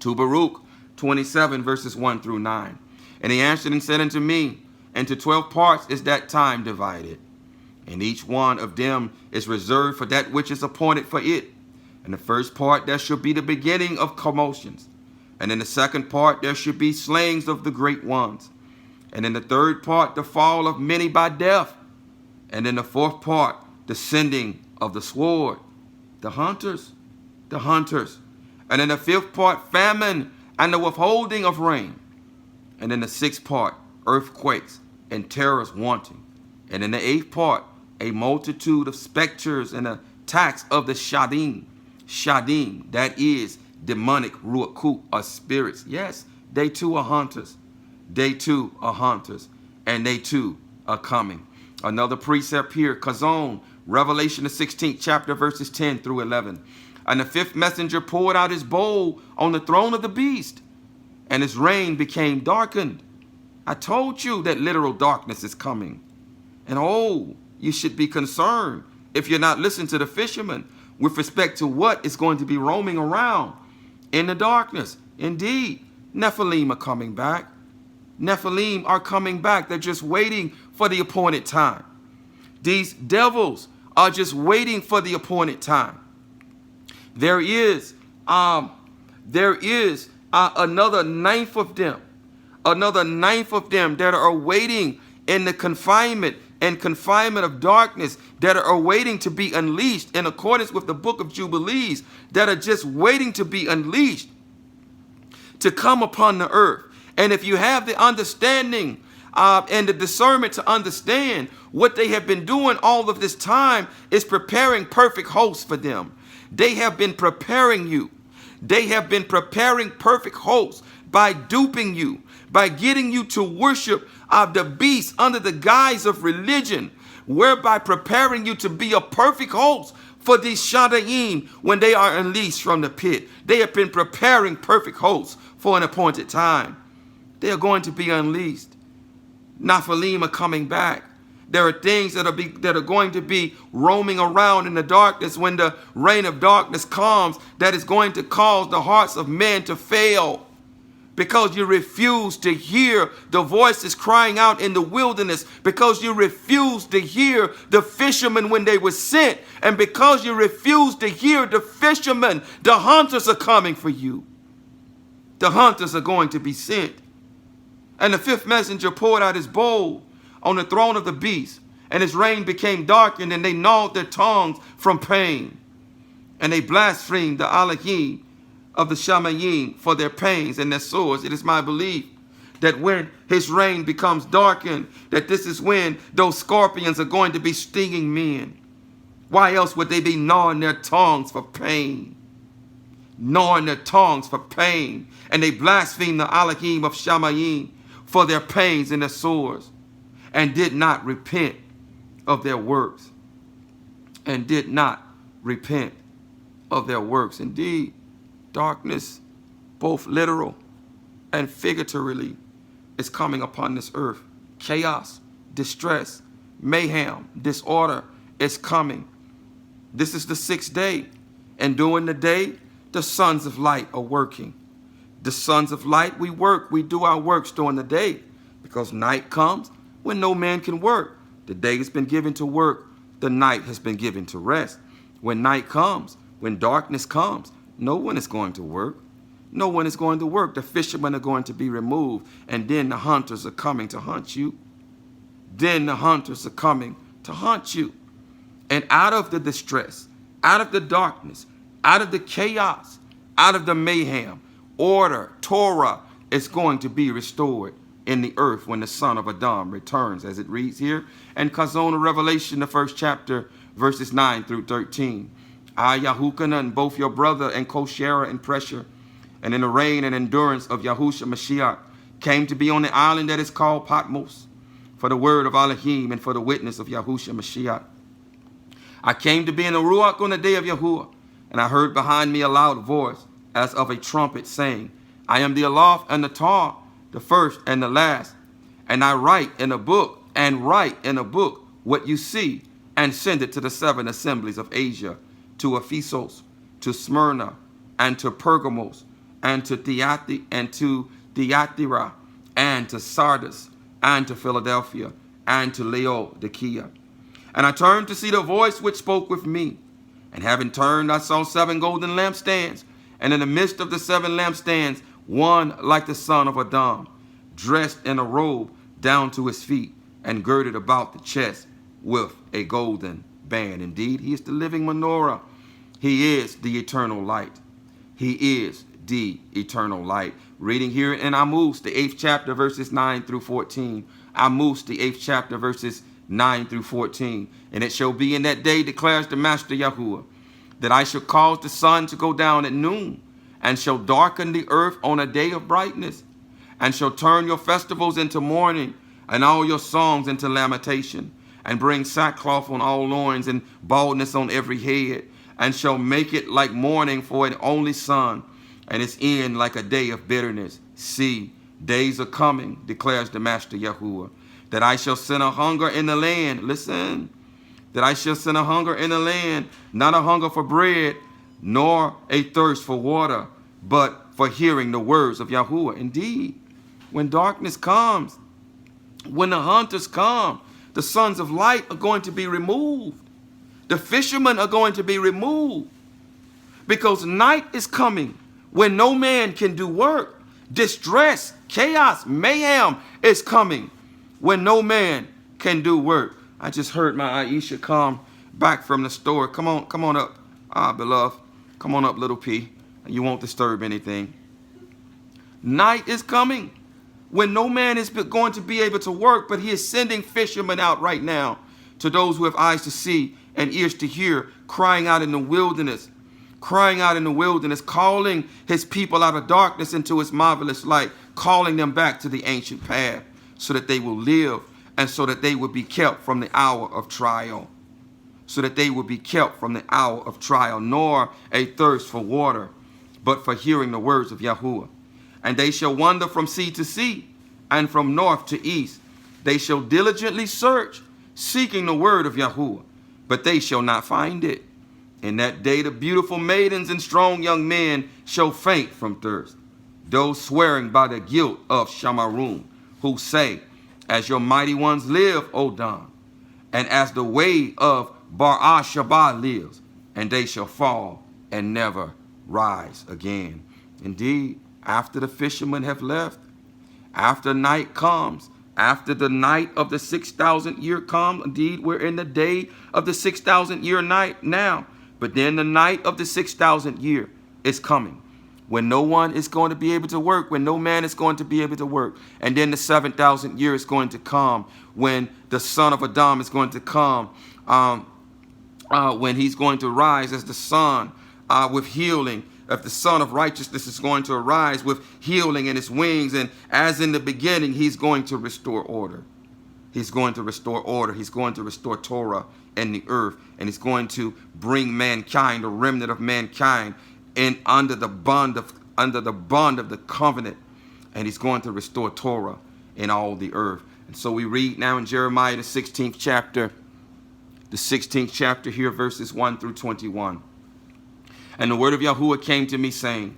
To Baruch 27 verses 1 through 9. And he answered and said unto me, into 12 parts is that time divided, and each one of them is reserved for that which is appointed for it. In the first part there shall be the beginning of commotions, and in the second part there shall be slayings of the great ones, and in the third part the fall of many by death, and in the fourth part the sending of the sword, the hunters, and in the fifth part famine and the withholding of rain, and in the sixth part earthquakes and terrors wanting, and in the eighth part a multitude of specters and attacks of the Shadim, that is demonic ruach or spirits. Yes, they too are hunters. They too are hunters, and they too are coming. Another precept here, Kazon, Revelation the 16th chapter, verses 10 through 11. And the fifth messenger poured out his bowl on the throne of the beast, and his reign became darkened. I told you that literal darkness is coming. And oh, you should be concerned if you're not listening to the fisherman with respect to what is going to be roaming around in the darkness. Indeed, Nephilim are coming back. Nephilim are coming back. They're just waiting for the appointed time. These devils are just waiting for the appointed time. There is another ninth of them that are waiting in the confinement of darkness, that are waiting to be unleashed in accordance with the book of Jubilees, that are just waiting to be unleashed to come upon the earth. And if you have the understanding and the discernment to understand what they have been doing all of this time is preparing perfect hosts for them. They have been preparing you. They have been preparing perfect hosts by duping you, by getting you to worship the beast under the guise of religion, whereby preparing you to be a perfect host for these Shadaim when they are unleashed from the pit. They have been preparing perfect hosts for an appointed time. They are going to be unleashed. Nephilim are coming back. There are things that are going to be roaming around in the darkness when the reign of darkness comes, that is going to cause the hearts of men to fail, because you refuse to hear the voices crying out in the wilderness, because you refuse to hear the fishermen when they were sent, and because you refuse to hear the fishermen, the hunters are coming for you. The hunters are going to be sent. And the fifth messenger poured out his bowl on the throne of the beast, and his reign became darkened, and they gnawed their tongues from pain. And they blasphemed the Elohim of the Shamayim for their pains and their sores. It is my belief that when his reign becomes darkened, that this is when those scorpions are going to be stinging men. Why else would they be gnawing their tongues for pain? Gnawing their tongues for pain. And they blasphemed the Elohim of Shamayim for their pains and their sores, and did not repent of their works. And did not repent of their works. Indeed, darkness, both literal and figuratively, is coming upon this earth. Chaos, distress, mayhem, disorder is coming. This is the sixth day, and during the day, the sons of light are working. The sons of light, we work, we do our works during the day, because night comes when no man can work. The day has been given to work, the night has been given to rest. When night comes, when darkness comes, no one is going to work. No one is going to work. The fishermen are going to be removed, and then the hunters are coming to hunt you. Then the hunters are coming to hunt you. And out of the distress, out of the darkness, out of the chaos, out of the mayhem, order, Torah is going to be restored in the earth when the son of Adam returns, as it reads here. And Kazon, Revelation, the first chapter, verses 9 through 13. YAHUAH'S, both your brother and co-sharer in pressure, and in the reign and endurance of Yahushua Mashiach, came to be on the island that is called Patmos. For for the word of Elohim, and for the witness of Yahushua Mashiach. I came to be in the Ruach on the day of Yahuwah, and I heard behind me a loud voice, as of a trumpet, saying, I am the Aleph and the Tav, the first and the last. And I write in a book, what you see, and send it to the 7 assemblies of Asia, to Ephesus, to Smyrna, and to Pergamos, and to Thyatira, and to Sardis, and to Philadelphia, and to Laodicea. And I turned to see the voice which spoke with me. And having turned, I saw 7 golden lampstands, and in the midst of the 7 lampstands, one like the son of Adam, dressed in a robe down to his feet, and girded about the chest with a golden band. Indeed, he is the living menorah. He is the eternal light. He is the eternal light. Reading here in Amos, the 8th chapter, verses 9 through 14. Amos, the 8th chapter, verses 9 through 14. And it shall be in that day, declares the Master Yahuwah, that I shall cause the sun to go down at noon, and shall darken the earth on a day of brightness, and shall turn your festivals into mourning, and all your songs into lamentation, and bring sackcloth on all loins, and baldness on every head, and shall make it like mourning for an only son, and its end like a day of bitterness. See, days are coming, declares the Master Yahuwah, that I shall send a hunger in the land. Listen, that I shall send a hunger in the land, not a hunger for bread, nor a thirst for water, but for hearing the words of Yahuwah. Indeed, when darkness comes, when the hunters come, the sons of light are going to be removed. The fishermen are going to be removed, because night is coming when no man can do work. Distress, chaos, mayhem is coming when no man can do work. I just heard my Aisha come back from the store. Come on up, beloved. Come on up, little P. You won't disturb anything. Night is coming when no man is going to be able to work, but he is sending fishermen out right now to those who have eyes to see and ears to hear, crying out in the wilderness, calling his people out of darkness into his marvelous light, calling them back to the ancient path so that they will live, and so that they will be kept from the hour of trial. Nor a thirst for water, but for hearing the words of Yahuwah. And they shall wander from sea to sea, and from north to east. They shall diligently search, seeking the word of Yahuwah, but they shall not find it. In that day the beautiful maidens and strong young men shall faint from thirst, those swearing by the guilt of Shamarum, who say, as your mighty ones live, O Dan, and as the way of Bar-Shabbat lives, and they shall fall and never rise again. Indeed, after the fishermen have left, after night comes, after the night of the 6,000 year comes, indeed, we're in the day of the 6,000 year night now, but then the night of the 6,000 year is coming, when no one is going to be able to work, when no man is going to be able to work. And then the 7,000 year is going to come, when the son of Adam is going to come, when he's going to rise as the sun with healing. If the son of righteousness is going to arise with healing in his wings, and as in the beginning, he's going to restore order. He's going to restore order. He's going to restore Torah in the earth, and he's going to bring mankind, the remnant of mankind, in under the bond of the covenant, and he's going to restore Torah in all the earth. And so we read now in Jeremiah the 16th chapter here, verses 1 through 21. And the word of Yahuwah came to me, saying,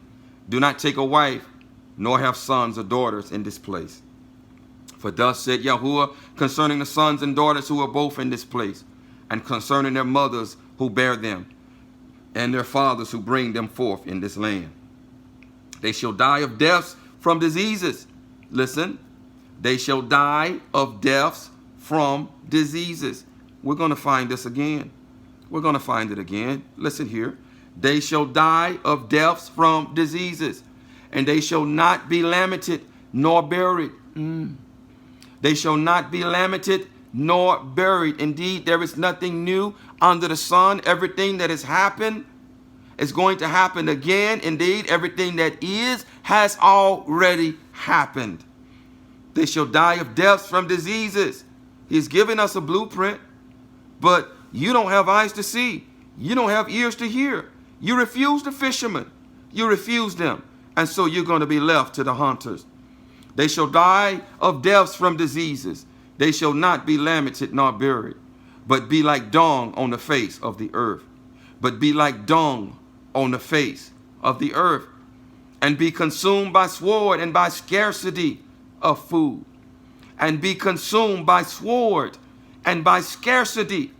do not take a wife, nor have sons or daughters in this place. For thus said Yahuwah concerning the sons and daughters who are both in this place, and concerning their mothers who bear them, and their fathers who bring them forth in this land. They shall die of deaths from diseases. Listen, they shall die of deaths from diseases. We're going to find this again. We're going to find it again. Listen here. They shall die of deaths from diseases, and they shall not be lamented nor buried. They shall not be lamented nor buried. Indeed, there is nothing new under the sun. Everything that has happened is going to happen again. Indeed, everything that is has already happened. They shall die of deaths from diseases, He's giving us a blueprint, but you don't have eyes to see. You don't have ears to hear. You refuse the fishermen. You refuse them. And so you're going to be left to the hunters. They shall die of deaths from diseases. They shall not be lamented nor buried, but be like dung on the face of the earth. But be like dung on the face of the earth, and be consumed by sword and by scarcity of food. And be consumed by sword and by scarcity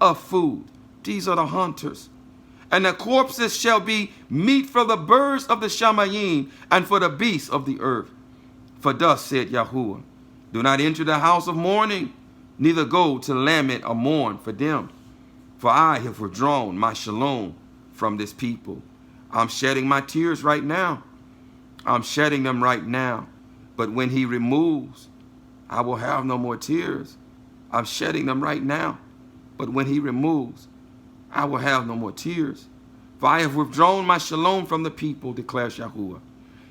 of food. These are the hunters. And the corpses shall be meat for the birds of the Shamayim and for the beasts of the earth. For thus said Yahuwah, do not enter the house of mourning, neither go to lament or mourn for them. For I have withdrawn my shalom from this people. I'm shedding my tears right now. I'm shedding them right now. But when he removes, I will have no more tears. I'm shedding them right now. But when he removes, I will have no more tears. For I have withdrawn my shalom from the people, declares Yahuwah.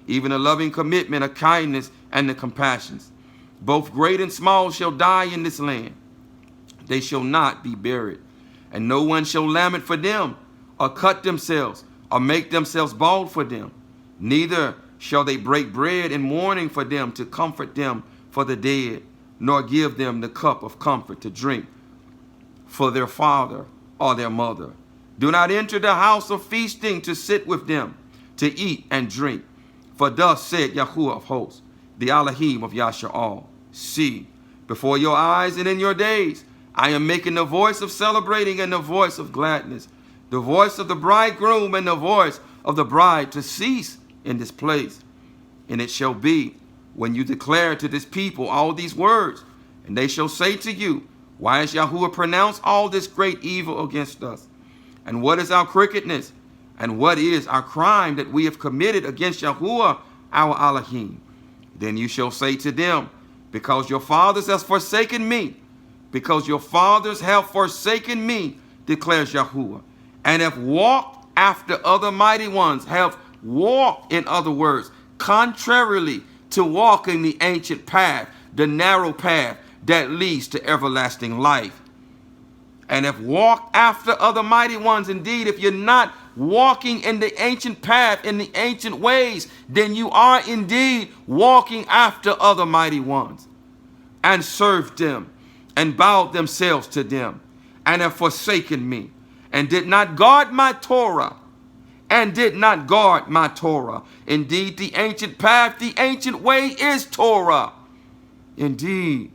Even a loving commitment, a kindness, and the compassions. Both great and small shall die in this land. They shall not be buried. And no one shall lament for them, or cut themselves, or make themselves bald for them. Neither shall they break bread in mourning for them to comfort them for the dead, nor give them the cup of comfort to drink for their father or their mother. Do not enter the house of feasting to sit with them, to eat and drink. For thus said Yahuwah of hosts, the Elohim of Yasha'al, see, before your eyes and in your days, I am making the voice of celebrating and the voice of gladness, the voice of the bridegroom and the voice of the bride to cease in this place. And it shall be, when you declare to this people all these words, and they shall say to you, why has Yahuwah pronounced all this great evil against us? And what is our crookedness? And what is our crime that we have committed against Yahuwah, our Elohim? Then you shall say to them, because your fathers have forsaken me, because your fathers have forsaken me, declares Yahuwah, and have walked after other mighty ones, have walked, in other words, contrarily to walking the ancient path, the narrow path that leads to everlasting life. And have walked after other mighty ones. Indeed, if you're not walking in the ancient path, in the ancient ways, then you are indeed walking after other mighty ones, and served them, and bowed themselves to them, and have forsaken me, and did not guard my Torah, and did not guard my Torah. Indeed, the ancient path, the ancient way is Torah. Indeed,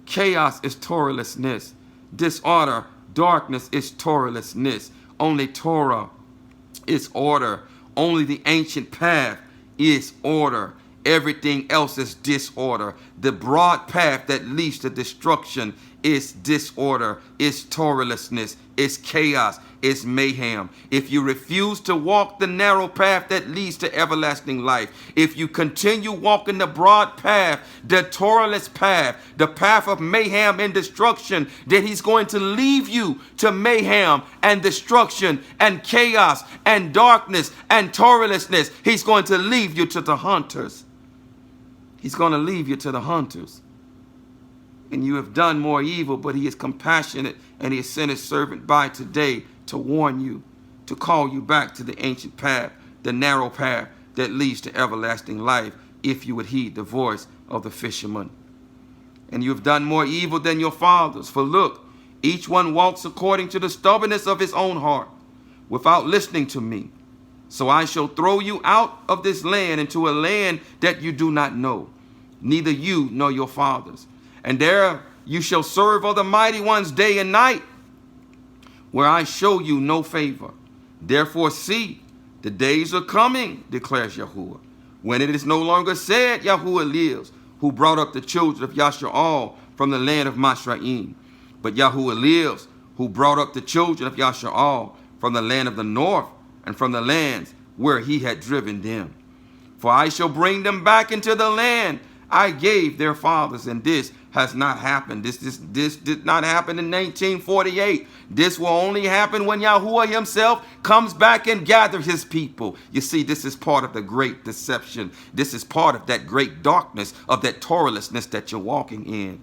chaos is Torahlessness. Disorder, darkness is Torahlessness. Only Torah is order. Only the ancient path is order. Everything else is disorder. The broad path that leads to destruction is disorder, is Torahlessness, is chaos, is mayhem. If you refuse to walk the narrow path that leads to everlasting life, if you continue walking the broad path, the Torahless path, the path of mayhem and destruction, then he's going to leave you to mayhem and destruction and chaos and darkness and Torahlessness. He's going to leave you to the hunters. He's going to leave you to the hunters. And you have done more evil, but he is compassionate, and he has sent his servant by today to warn you, to call you back to the ancient path, the narrow path that leads to everlasting life, if you would heed the voice of the fisherman. And you have done more evil than your fathers. For look, each one walks according to the stubbornness of his own heart, without listening to me. So I shall throw you out of this land into a land that you do not know, neither you nor your fathers. And there you shall serve other mighty ones day and night, where I show you no favor. Therefore see, the days are coming, declares Yahuwah, when it is no longer said, Yahuwah lives, who brought up the children of Yasha'al from the land of Mashraim. But Yahuwah lives, who brought up the children of Yasha'al from the land of the north, and from the lands where he had driven them. For I shall bring them back into the land I gave their fathers, and this has not happened. This did not happen in 1948. This will only happen when Yahuwah himself comes back and gathers his people. You see, this is part of the great deception. This is part of that great darkness, of that Torahlessness that you're walking in.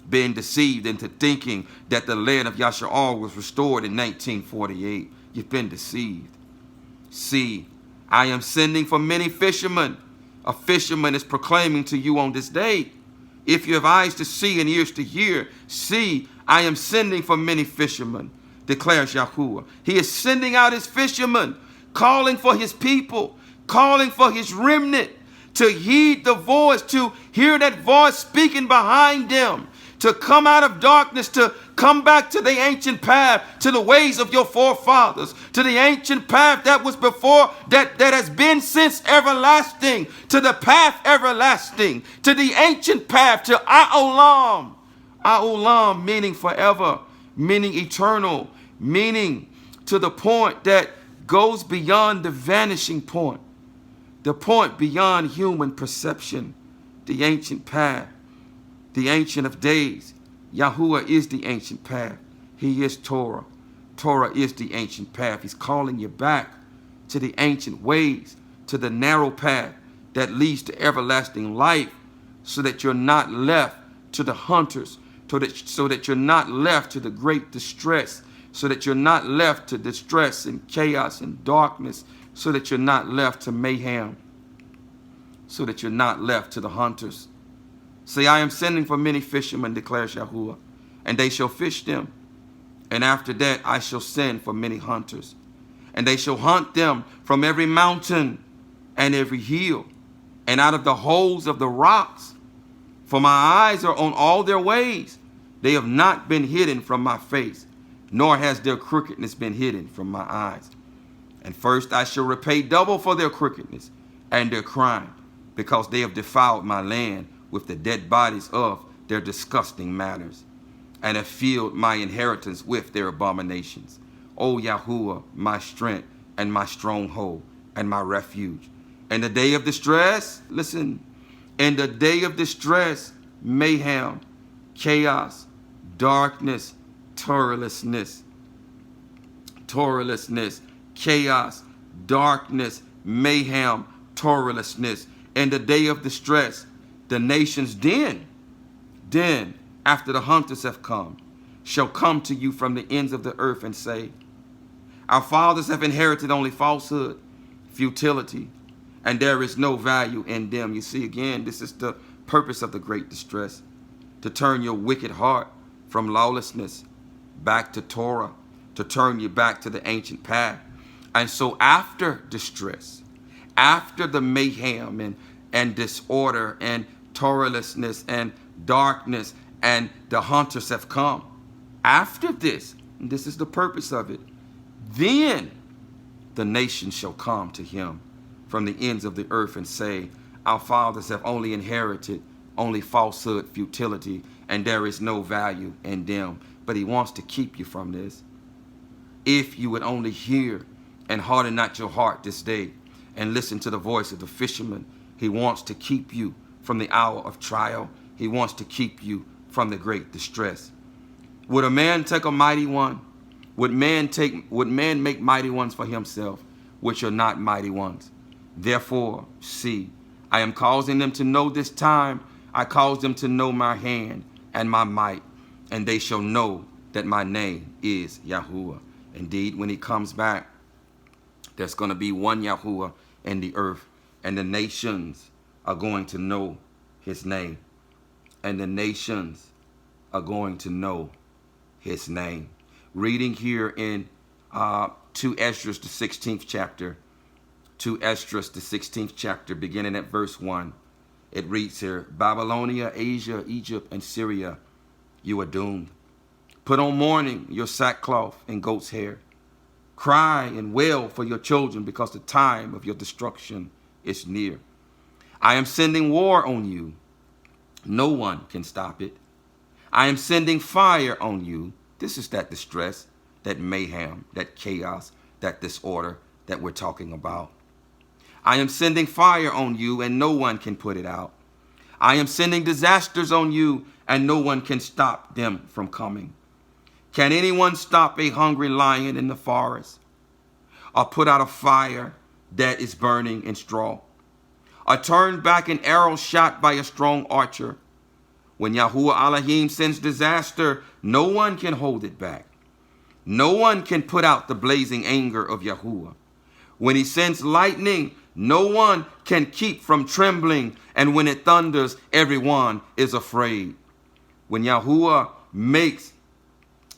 being deceived into thinking that the land of YAHUAH'S was restored in 1948. You've been deceived. See, I am sending for many fishermen. A fisherman is proclaiming to you on this day. If you have eyes to see and ears to hear, see, I am sending for many fishermen, declares Yahuwah. He is sending out his fishermen, calling for his people, calling for his remnant to heed the voice, to hear that voice speaking behind them, to come out of darkness, to come back to the ancient path, to the ways of your forefathers, to the ancient path that was before, that has been since everlasting, to the path everlasting, to the ancient path, to A'olam. A'olam meaning forever, meaning eternal, meaning to the point that goes beyond the vanishing point, the point beyond human perception, the ancient path, the Ancient of Days. Yahuwah is the ancient path. He is Torah. Torah is the ancient path. He's calling you back to the ancient ways, to the narrow path that leads to everlasting life, so that you're not left to the hunters, so that you're not left to the great distress, so that you're not left to distress and chaos and darkness, so that you're not left to mayhem, so that you're not left to the hunters. Say, I am sending for many fishermen, declares Yahuwah, and they shall fish them. And after that I shall send for many hunters, and they shall hunt them from every mountain and every hill, and out of the holes of the rocks. For my eyes are on all their ways. They have not been hidden from my face, nor has their crookedness been hidden from my eyes. And first I shall repay double for their crookedness and their crime, because they have defiled my land with the dead bodies of their disgusting matters, and have filled my inheritance with their abominations. O Yahuwah, my strength and my stronghold and my refuge. In the day of distress, listen, in the day of distress, mayhem, chaos, darkness, Torahlessness, chaos, darkness, mayhem, Torahlessness. In the day of distress, the nations then, after the hunters have come, shall come to you from the ends of the earth and say, our fathers have inherited only falsehood, futility, and there is no value in them. You see, again, this is the purpose of the great distress, to turn your wicked heart from lawlessness back to Torah, to turn you back to the ancient path. And so after distress, after the mayhem and disorder and Torahlessness and darkness and the hunters have come, after this, and this is the purpose of it, then the nation shall come to him from the ends of the earth and say, our fathers have only inherited only falsehood, futility, and there is no value in them. But he wants to keep you from this. If you would only hear and harden not your heart this day and listen to the voice of the fisherman, he wants to keep you from the hour of trial. He wants to keep you from the great distress. Would a man take a mighty one? Would man make mighty ones for himself, which are not mighty ones? Therefore, see, I am causing them to know this time. I cause them to know my hand and my might, and they shall know that my name is Yahuwah. Indeed, when he comes back, there's going to be one Yahuwah in the earth, and the nations are going to know his name. And the nations are going to know his name. Reading here in 2 Esdras, the 16th chapter, 2 Esdras, the 16th chapter, beginning at verse 1. It reads here, Babylonia, Asia, Egypt, and Syria, you are doomed. Put on mourning, your sackcloth and goat's hair. Cry and wail for your children, because the time of your destruction is near. I am sending war on you. No one can stop it. I am sending fire on you. This is that distress, that mayhem, that chaos, that disorder that we're talking about. I am sending fire on you, and no one can put it out. I am sending disasters on you, and no one can stop them from coming. Can anyone stop a hungry lion in the forest, or put out a fire that is burning in straw, or turn back an arrow shot by a strong archer? When Yahuwah Elohim sends disaster, no one can hold it back. No one can put out the blazing anger of Yahuwah. When he sends lightning, no one can keep from trembling. And when it thunders, everyone is afraid. When Yahuwah makes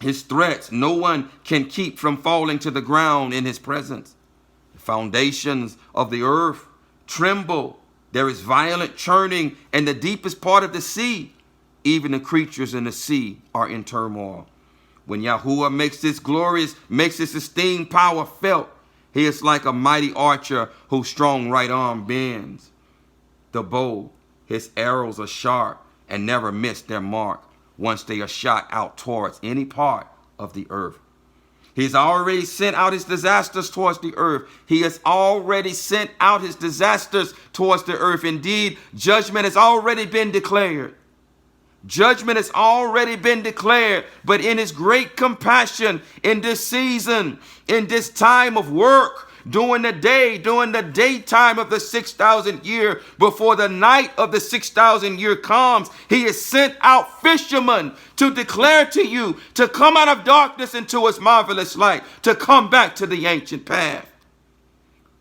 his threats, no one can keep from falling to the ground in his presence. The foundations of the earth tremble. There is violent churning in the deepest part of the sea. Even the creatures in the sea are in turmoil. When Yahuwah makes his esteemed power felt, he is like a mighty archer whose strong right arm bends the bow. His arrows are sharp and never miss their mark once they are shot out towards any part of the earth. He's already sent out his disasters towards the earth. He has already sent out his disasters towards the earth. Indeed, judgment has already been declared. Judgment has already been declared, but in his great compassion, in this season, in this time of work, during the daytime of the 6,000 year, before the night of the 6,000 year comes, he has sent out fishermen to declare to you to come out of darkness into his marvelous light, to come back to the ancient path.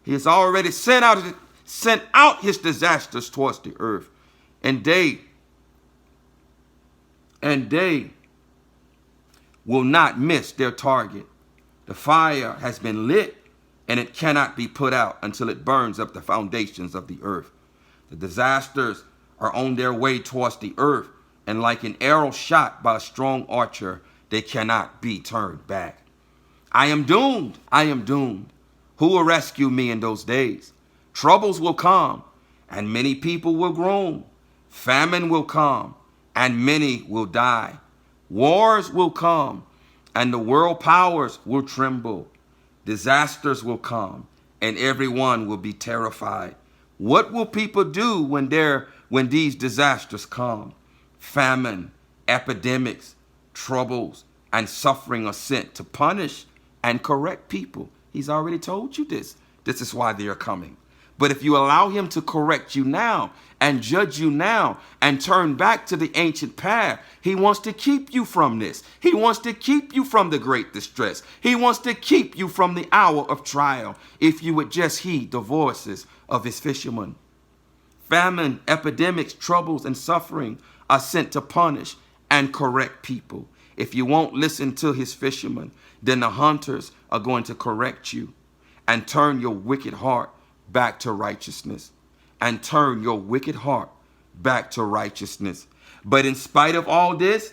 He has already sent out his disasters towards the earth, and they will not miss their target. The fire has been lit, and it cannot be put out until it burns up the foundations of the earth. The disasters are on their way towards the earth, and like an arrow shot by a strong archer, they cannot be turned back. I am doomed. I am doomed. Who will rescue me in those days? Troubles will come, and many people will groan. Famine will come, and many will die. Wars will come, and the world powers will tremble. Disasters will come, and everyone will be terrified. What will people do when these disasters come? Famine, epidemics, troubles, and suffering are sent to punish and correct people. He's already told you this. This is why they are coming. But if you allow him to correct you now and judge you now and turn back to the ancient path, he wants to keep you from this. He wants to keep you from the great distress. He wants to keep you from the hour of trial, if you would just heed the voices of his fishermen. Famine, epidemics, troubles, and suffering are sent to punish and correct people. If you won't listen to his fishermen, then the hunters are going to correct you and turn your wicked heart back to righteousness, and turn your wicked heart back to righteousness. But in spite of all this,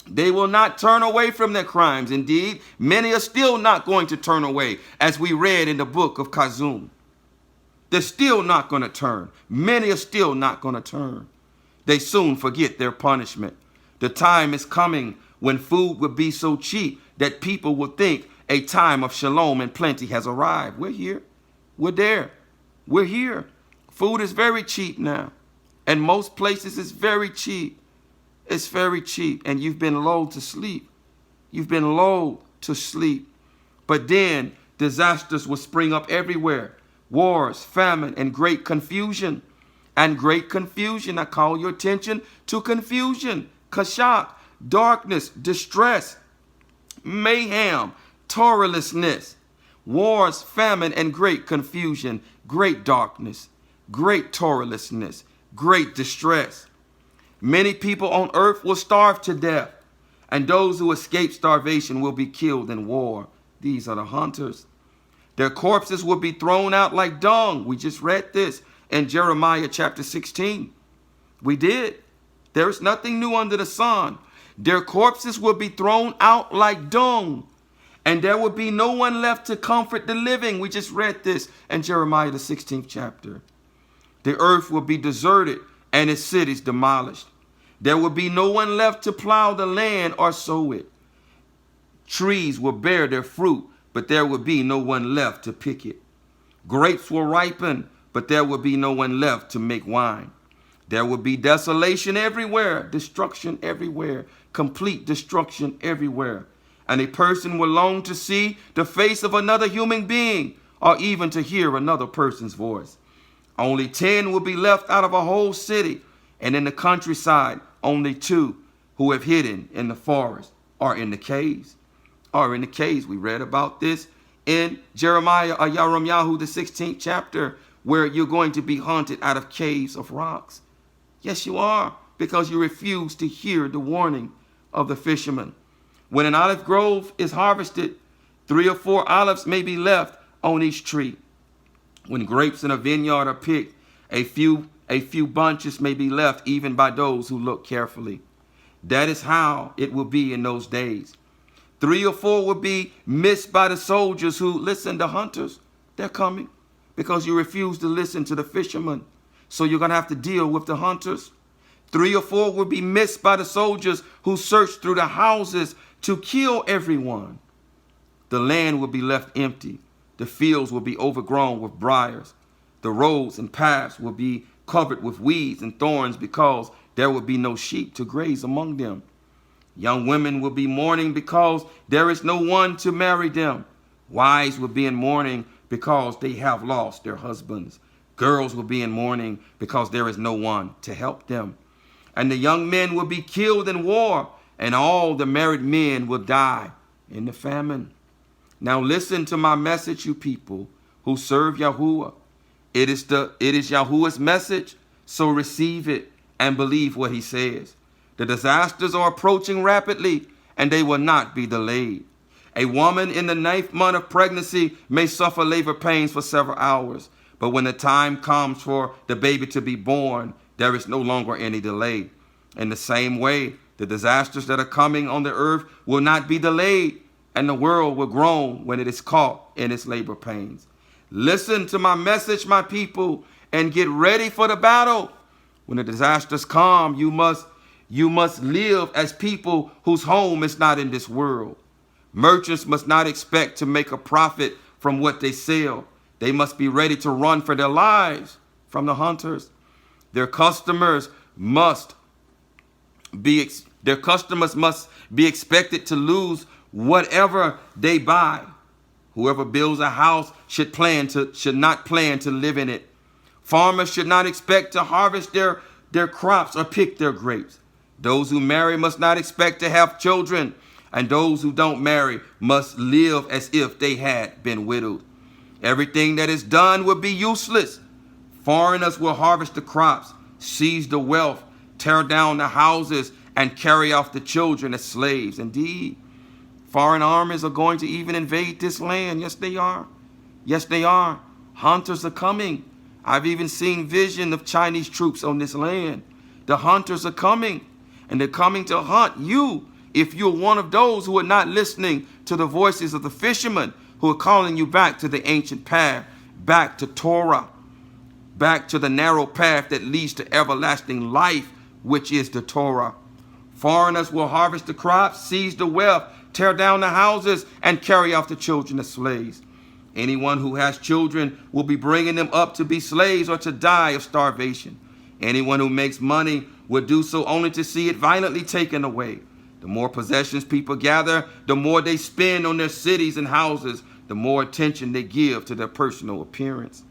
they will not turn away from their crimes. Indeed, many are still not going to turn away, as we read in the book of Kazum. They're still not going to turn. Many are still not going to turn. They soon forget their punishment. The time is coming when food will be so cheap that people will think a time of shalom and plenty has arrived. We're here. We're there. We're here. Food is very cheap now. And most places it's very cheap. It's very cheap. And you've been lulled to sleep. You've been lulled to sleep. But then disasters will spring up everywhere. Wars, famine, and great confusion. And great confusion. I call your attention to confusion, kashak, darkness, distress, mayhem, Torahlessness. Wars, famine, and great confusion, great darkness, great Torahlessness, great distress. Many people on earth will starve to death, and those who escape starvation will be killed in war. These are the hunters. Their corpses will be thrown out like dung. We just read this in Jeremiah chapter 16. We did. There is nothing new under the sun. Their corpses will be thrown out like dung, and there will be no one left to comfort the living. We just read this in Jeremiah the 16th chapter. The earth will be deserted and its cities demolished. There will be no one left to plow the land or sow it. Trees will bear their fruit, but there will be no one left to pick it. Grapes will ripen, but there will be no one left to make wine. There will be desolation everywhere, destruction everywhere, complete destruction everywhere. And a person will long to see the face of another human being, or even to hear another person's voice. Only 10 will be left out of a whole city, and in the countryside, only two who have hidden in the forest or in the caves. Or in the caves. We read about this in Jeremiah or YAHUAH'S, the 16th chapter, where you're going to be hunted out of caves of rocks. Yes, you are, because you refuse to hear the warning of the fisherman. When an olive grove is harvested, 3 or 4 olives may be left on each tree. When grapes in a vineyard are picked, a few bunches may be left even by those who look carefully. That is how it will be in those days. 3 or 4 will be missed by the soldiers who listen to hunters. They're coming because you refuse to listen to the fishermen. So you're going to have to deal with the hunters. 3 or 4 will be missed by the soldiers who search through the houses to kill everyone. The land will be left empty. The fields will be overgrown with briars. The roads and paths will be covered with weeds and thorns because there will be no sheep to graze among them. Young women will be mourning because there is no one to marry them. Wives will be in mourning because they have lost their husbands. Girls will be in mourning because there is no one to help them. And the young men will be killed in war, and all the married men will die in the famine. Now listen to my message, you people who serve Yahuwah. It is Yahuwah's message, so receive it and believe what he says. The disasters are approaching rapidly, and they will not be delayed. A woman in the 9th month of pregnancy may suffer labor pains for several hours, but when the time comes for the baby to be born, there is no longer any delay. In the same way, the disasters that are coming on the earth will not be delayed, and the world will groan when it is caught in its labor pains. Listen to my message, my people, and get ready for the battle. When the disasters come, you must live as people whose home is not in this world. Merchants must not expect to make a profit from what they sell. They must be ready to run for their lives from the hunters. Their customers must be expected to lose whatever they buy. Whoever builds a house should not plan to live in it. Farmers should not expect to harvest their crops or pick their grapes. Those who marry must not expect to have children, and those who don't marry must live as if they had been widowed. Everything that is done will be useless. Foreigners will harvest the crops, seize the wealth, tear down the houses, and carry off the children as slaves. Indeed, foreign armies are going to even invade this land. Yes, they are. Yes, they are. Hunters are coming. I've even seen vision of Chinese troops on this land. The hunters are coming, and they're coming to hunt you if you're one of those who are not listening to the voices of the fishermen who are calling you back to the ancient path, back to Torah, back to the narrow path that leads to everlasting life, which is the Torah. Foreigners will harvest the crops, seize the wealth, tear down the houses, and carry off the children as slaves. Anyone who has children will be bringing them up to be slaves or to die of starvation. Anyone who makes money will do so only to see it violently taken away. The more possessions people gather, the more they spend on their cities and houses, the more attention they give to their personal appearance.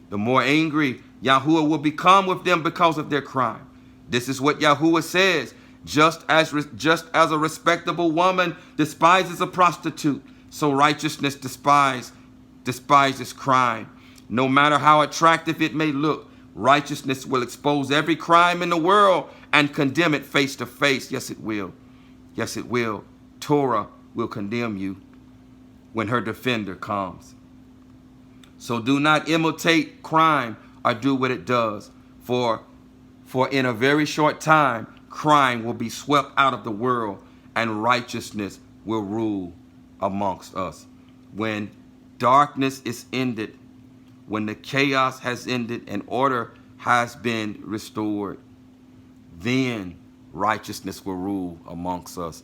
The more angry Yahuwah will become with them because of their crime. This is what Yahuwah says. Just as a respectable woman despises a prostitute, so righteousness despises crime. No matter how attractive it may look, righteousness will expose every crime in the world and condemn it face to face. Yes, it will. Yes, it will. Torah will condemn you when her defender comes. So do not imitate crime or do what it does. For in a very short time, crime will be swept out of the world and righteousness will rule amongst us. When darkness is ended, when the chaos has ended and order has been restored, then righteousness will rule amongst us.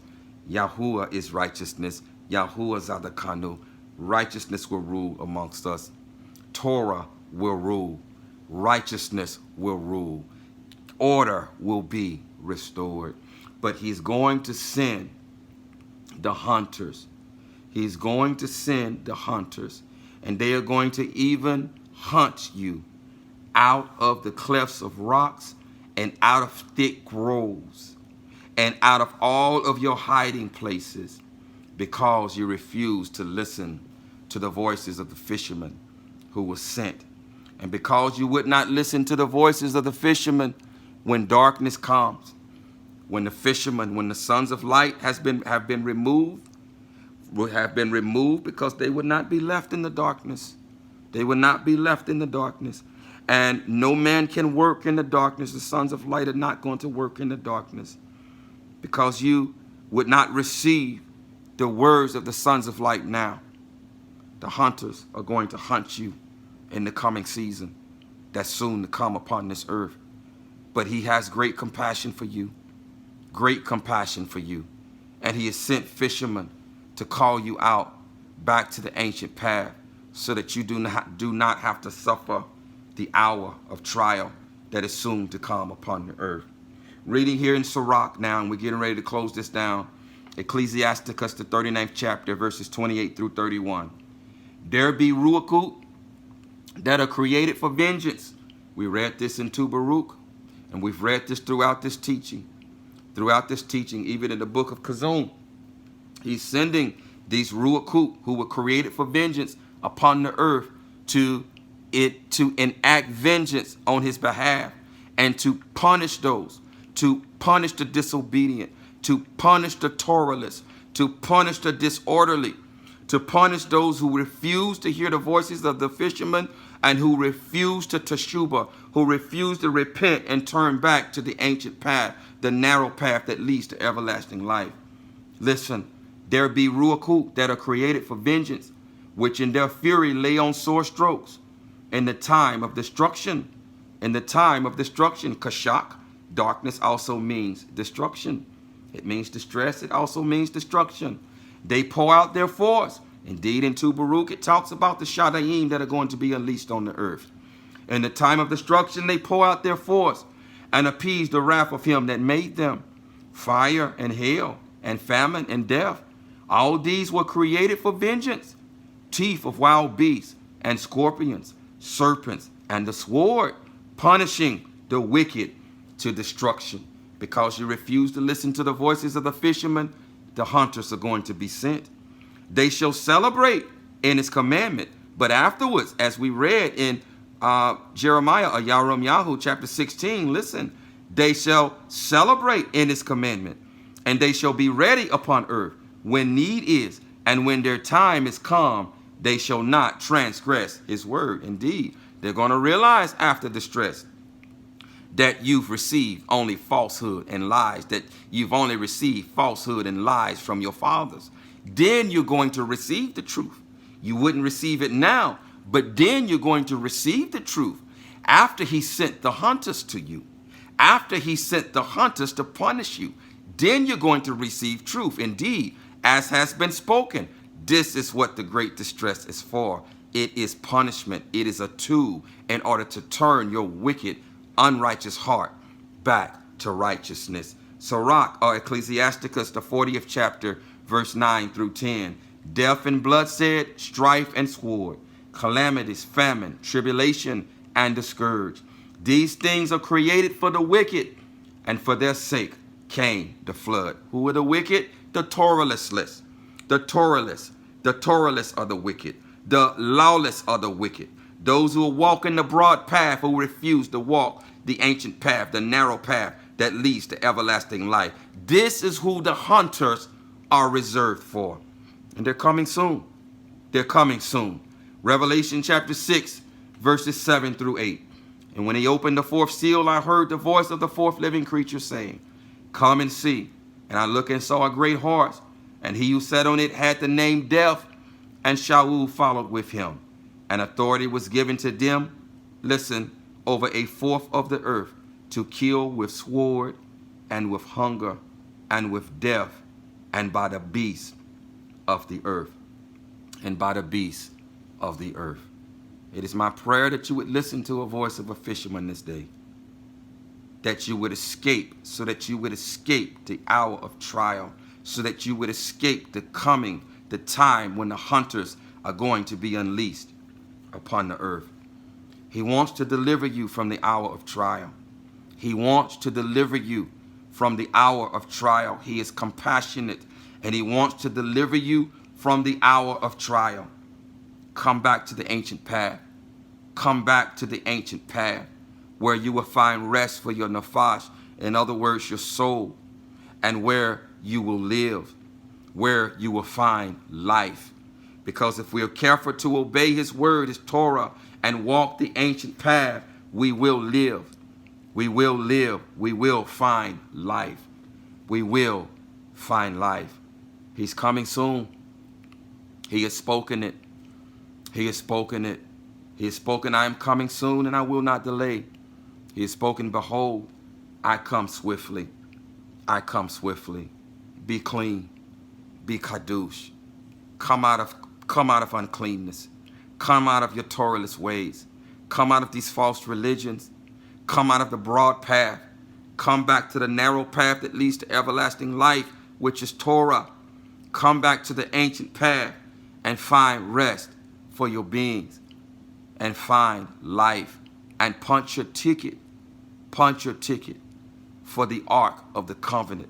Yahuwah is righteousness. Yahuwah Zadakanu. Righteousness will rule amongst us. Torah will rule. Righteousness will rule. Order will be restored. But he's going to send the hunters. He's going to send the hunters. And they are going to even hunt you out of the clefts of rocks and out of thick groves, and out of all of your hiding places, because you refuse to listen to the voices of the fisherman who was sent. And because you would not listen to the voices of the fisherman when darkness comes, when the fishermen, when the sons of light have been removed because they would not be left in the darkness. They would not be left in the darkness. And no man can work in the darkness. The sons of light are not going to work in the darkness, because you would not receive the words of the sons of light now. The hunters are going to hunt you in the coming season that's soon to come upon this earth. But he has great compassion for you. Great compassion for you. And he has sent fishermen to call you out back to the ancient path, so that you do not have to suffer the hour of trial that is soon to come upon the earth. Reading here in Sirach now, and we're getting ready to close this down. Ecclesiasticus, the 39th chapter, verses 28 through 31. There be ruakut that are created for vengeance. We read this in Tu Baruch, and we've read this throughout this teaching. Throughout this teaching, even in the book of Kazum, he's sending these ruakut who were created for vengeance upon the earth to enact vengeance on his behalf, and to punish those, to punish the disobedient, to punish the Torahless, to punish the disorderly, to punish those who refuse to hear the voices of the fishermen, and who refuse to teshubah, who refuse to repent and turn back to the ancient path, the narrow path that leads to everlasting life. Listen, there be ruakut that are created for vengeance, which in their fury lay on sore strokes. In the time of destruction, kashak, darkness also means destruction. It means distress. It also means destruction. They pour out their force. Indeed, in Tu Baruch, it talks about the Shadaim that are going to be unleashed on the earth. In the time of destruction, they pour out their force and appease the wrath of him that made them. Fire and hail and famine and death, all these were created for vengeance. Teeth of wild beasts and scorpions, serpents, and the sword, punishing the wicked to destruction. Because you refuse to listen to the voices of the fishermen, the hunters are going to be sent. They shall celebrate in his commandment. But afterwards, as we read in Jeremiah, or YAHUAH'S chapter 16, listen, they shall celebrate in his commandment, and they shall be ready upon earth when need is, and when their time is come, they shall not transgress his word. Indeed, they're going to realize after distress that you've received only falsehood and lies, that you've only received falsehood and lies from your fathers. Then you're going to receive the truth. You wouldn't receive it now, but then you're going to receive the truth after he sent the hunters to you. After he sent the hunters to punish you, then you're going to receive truth. Indeed, as has been spoken, this is what the great distress is for. It is punishment. It is a tool in order to turn your wicked, unrighteous heart back to righteousness. Sirach, or Ecclesiasticus, the 40th chapter, verse 9 through 10. Death and bloodshed, strife and sword, calamities, famine, tribulation, and the scourge. These things are created for the wicked, and for their sake came the flood. Who are the wicked? The Torahless. The Torahless. The Torahless are the wicked. The lawless are the wicked. Those who walk in the broad path, who refuse to walk the ancient path, the narrow path that leads to everlasting life. This is who the hunters are reserved for. And they're coming soon. They're coming soon. Revelation chapter 6, verses 7 through 8. And when he opened the fourth seal, I heard the voice of the fourth living creature saying, come and see. And I looked and saw a great horse, and he who sat on it had the name Death, and CHAO followed with him. And authority was given to them, listen, over a fourth of the earth, to kill with sword, and with hunger, and with death, and by the beasts of the earth. And by the beasts of the earth. It is my prayer that you would listen to a voice of a fisherman this day. That you would escape, so that you would escape the hour of trial, so that you would escape the coming, the time when the hunters are going to be unleashed upon the earth. He wants to deliver you from the hour of trial. He wants to deliver you from the hour of trial. He is compassionate, and he wants to deliver you from the hour of trial. Come back to the ancient path. Come back to the ancient path where you will find rest for your nefesh, in other words, your soul, and where you will live, where you will find life. Because if we are careful to obey his word, his Torah, and walk the ancient path, we will live. We will live. We will find life. We will find life. He's coming soon. He has spoken it. He has spoken it. He has spoken, I am coming soon and I will not delay. He has spoken, behold, I come swiftly. I come swiftly. Be clean. Be kadosh. Come out of uncleanness. Come out of your Torahless ways. Come out of these false religions. Come out of the broad path. Come back to the narrow path that leads to everlasting life, which is Torah. Come back to the ancient path and find rest for your beings, and find life, and punch your ticket for the Ark of the Covenant.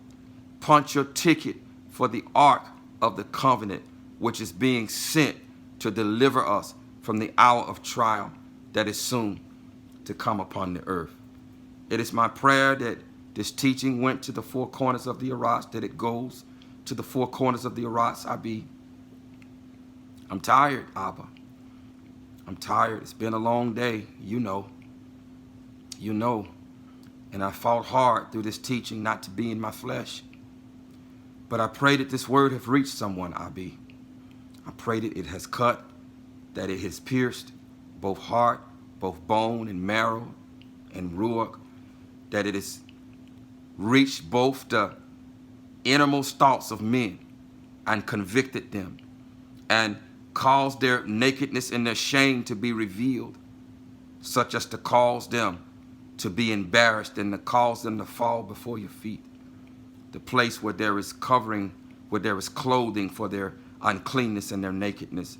Punch your ticket for the Ark of the Covenant, which is being sent to deliver us from the hour of trial that is soon to come upon the earth. It is my prayer that this teaching went to the four corners of the REMNANT, that it goes to the four corners of the REMNANT. I'm tired, Abba. I'm tired. It's been a long day. You know. And I fought hard through this teaching not to be in my flesh. But I pray that this word have reached someone, Abi. I pray that it has cut, that it has pierced both heart, both bone and marrow and ruach, that it has reached both the innermost thoughts of men and convicted them and caused their nakedness and their shame to be revealed, such as to cause them to be embarrassed and to cause them to fall before your feet. The place where there is covering, where there is clothing for their uncleanness and their nakedness,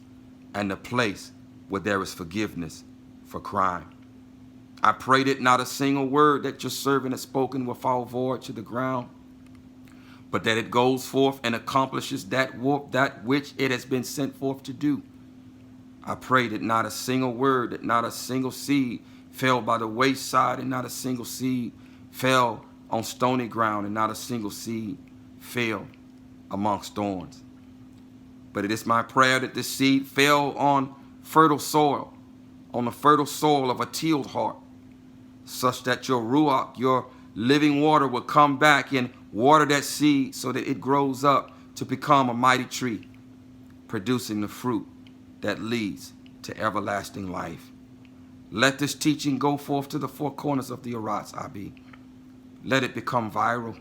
and the place where there is forgiveness for crime. I pray that not a single word that your servant has spoken will fall void to the ground, but that it goes forth and accomplishes that which it has been sent forth to do. I pray that not a single word, that not a single seed fell by the wayside, and not a single seed fell on stony ground, and not a single seed fell amongst thorns. But it is my prayer that this seed fell on fertile soil, on the fertile soil of a tilled heart, such that your ruach, your living water, will come back and water that seed so that it grows up to become a mighty tree, producing the fruit that leads to everlasting life. Let this teaching go forth to the four corners of the REMNANT, Abi. Let it become viral.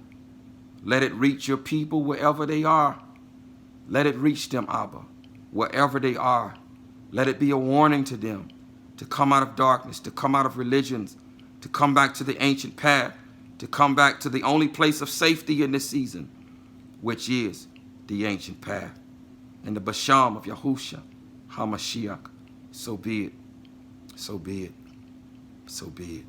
Let it reach your people wherever they are. Let it reach them, Abba, wherever they are. Let it be a warning to them to come out of darkness, to come out of religions, to come back to the ancient path, to come back to the only place of safety in this season, which is the ancient path. In the Basham of Yahushua HaMashiach, so be it, so be it, so be it.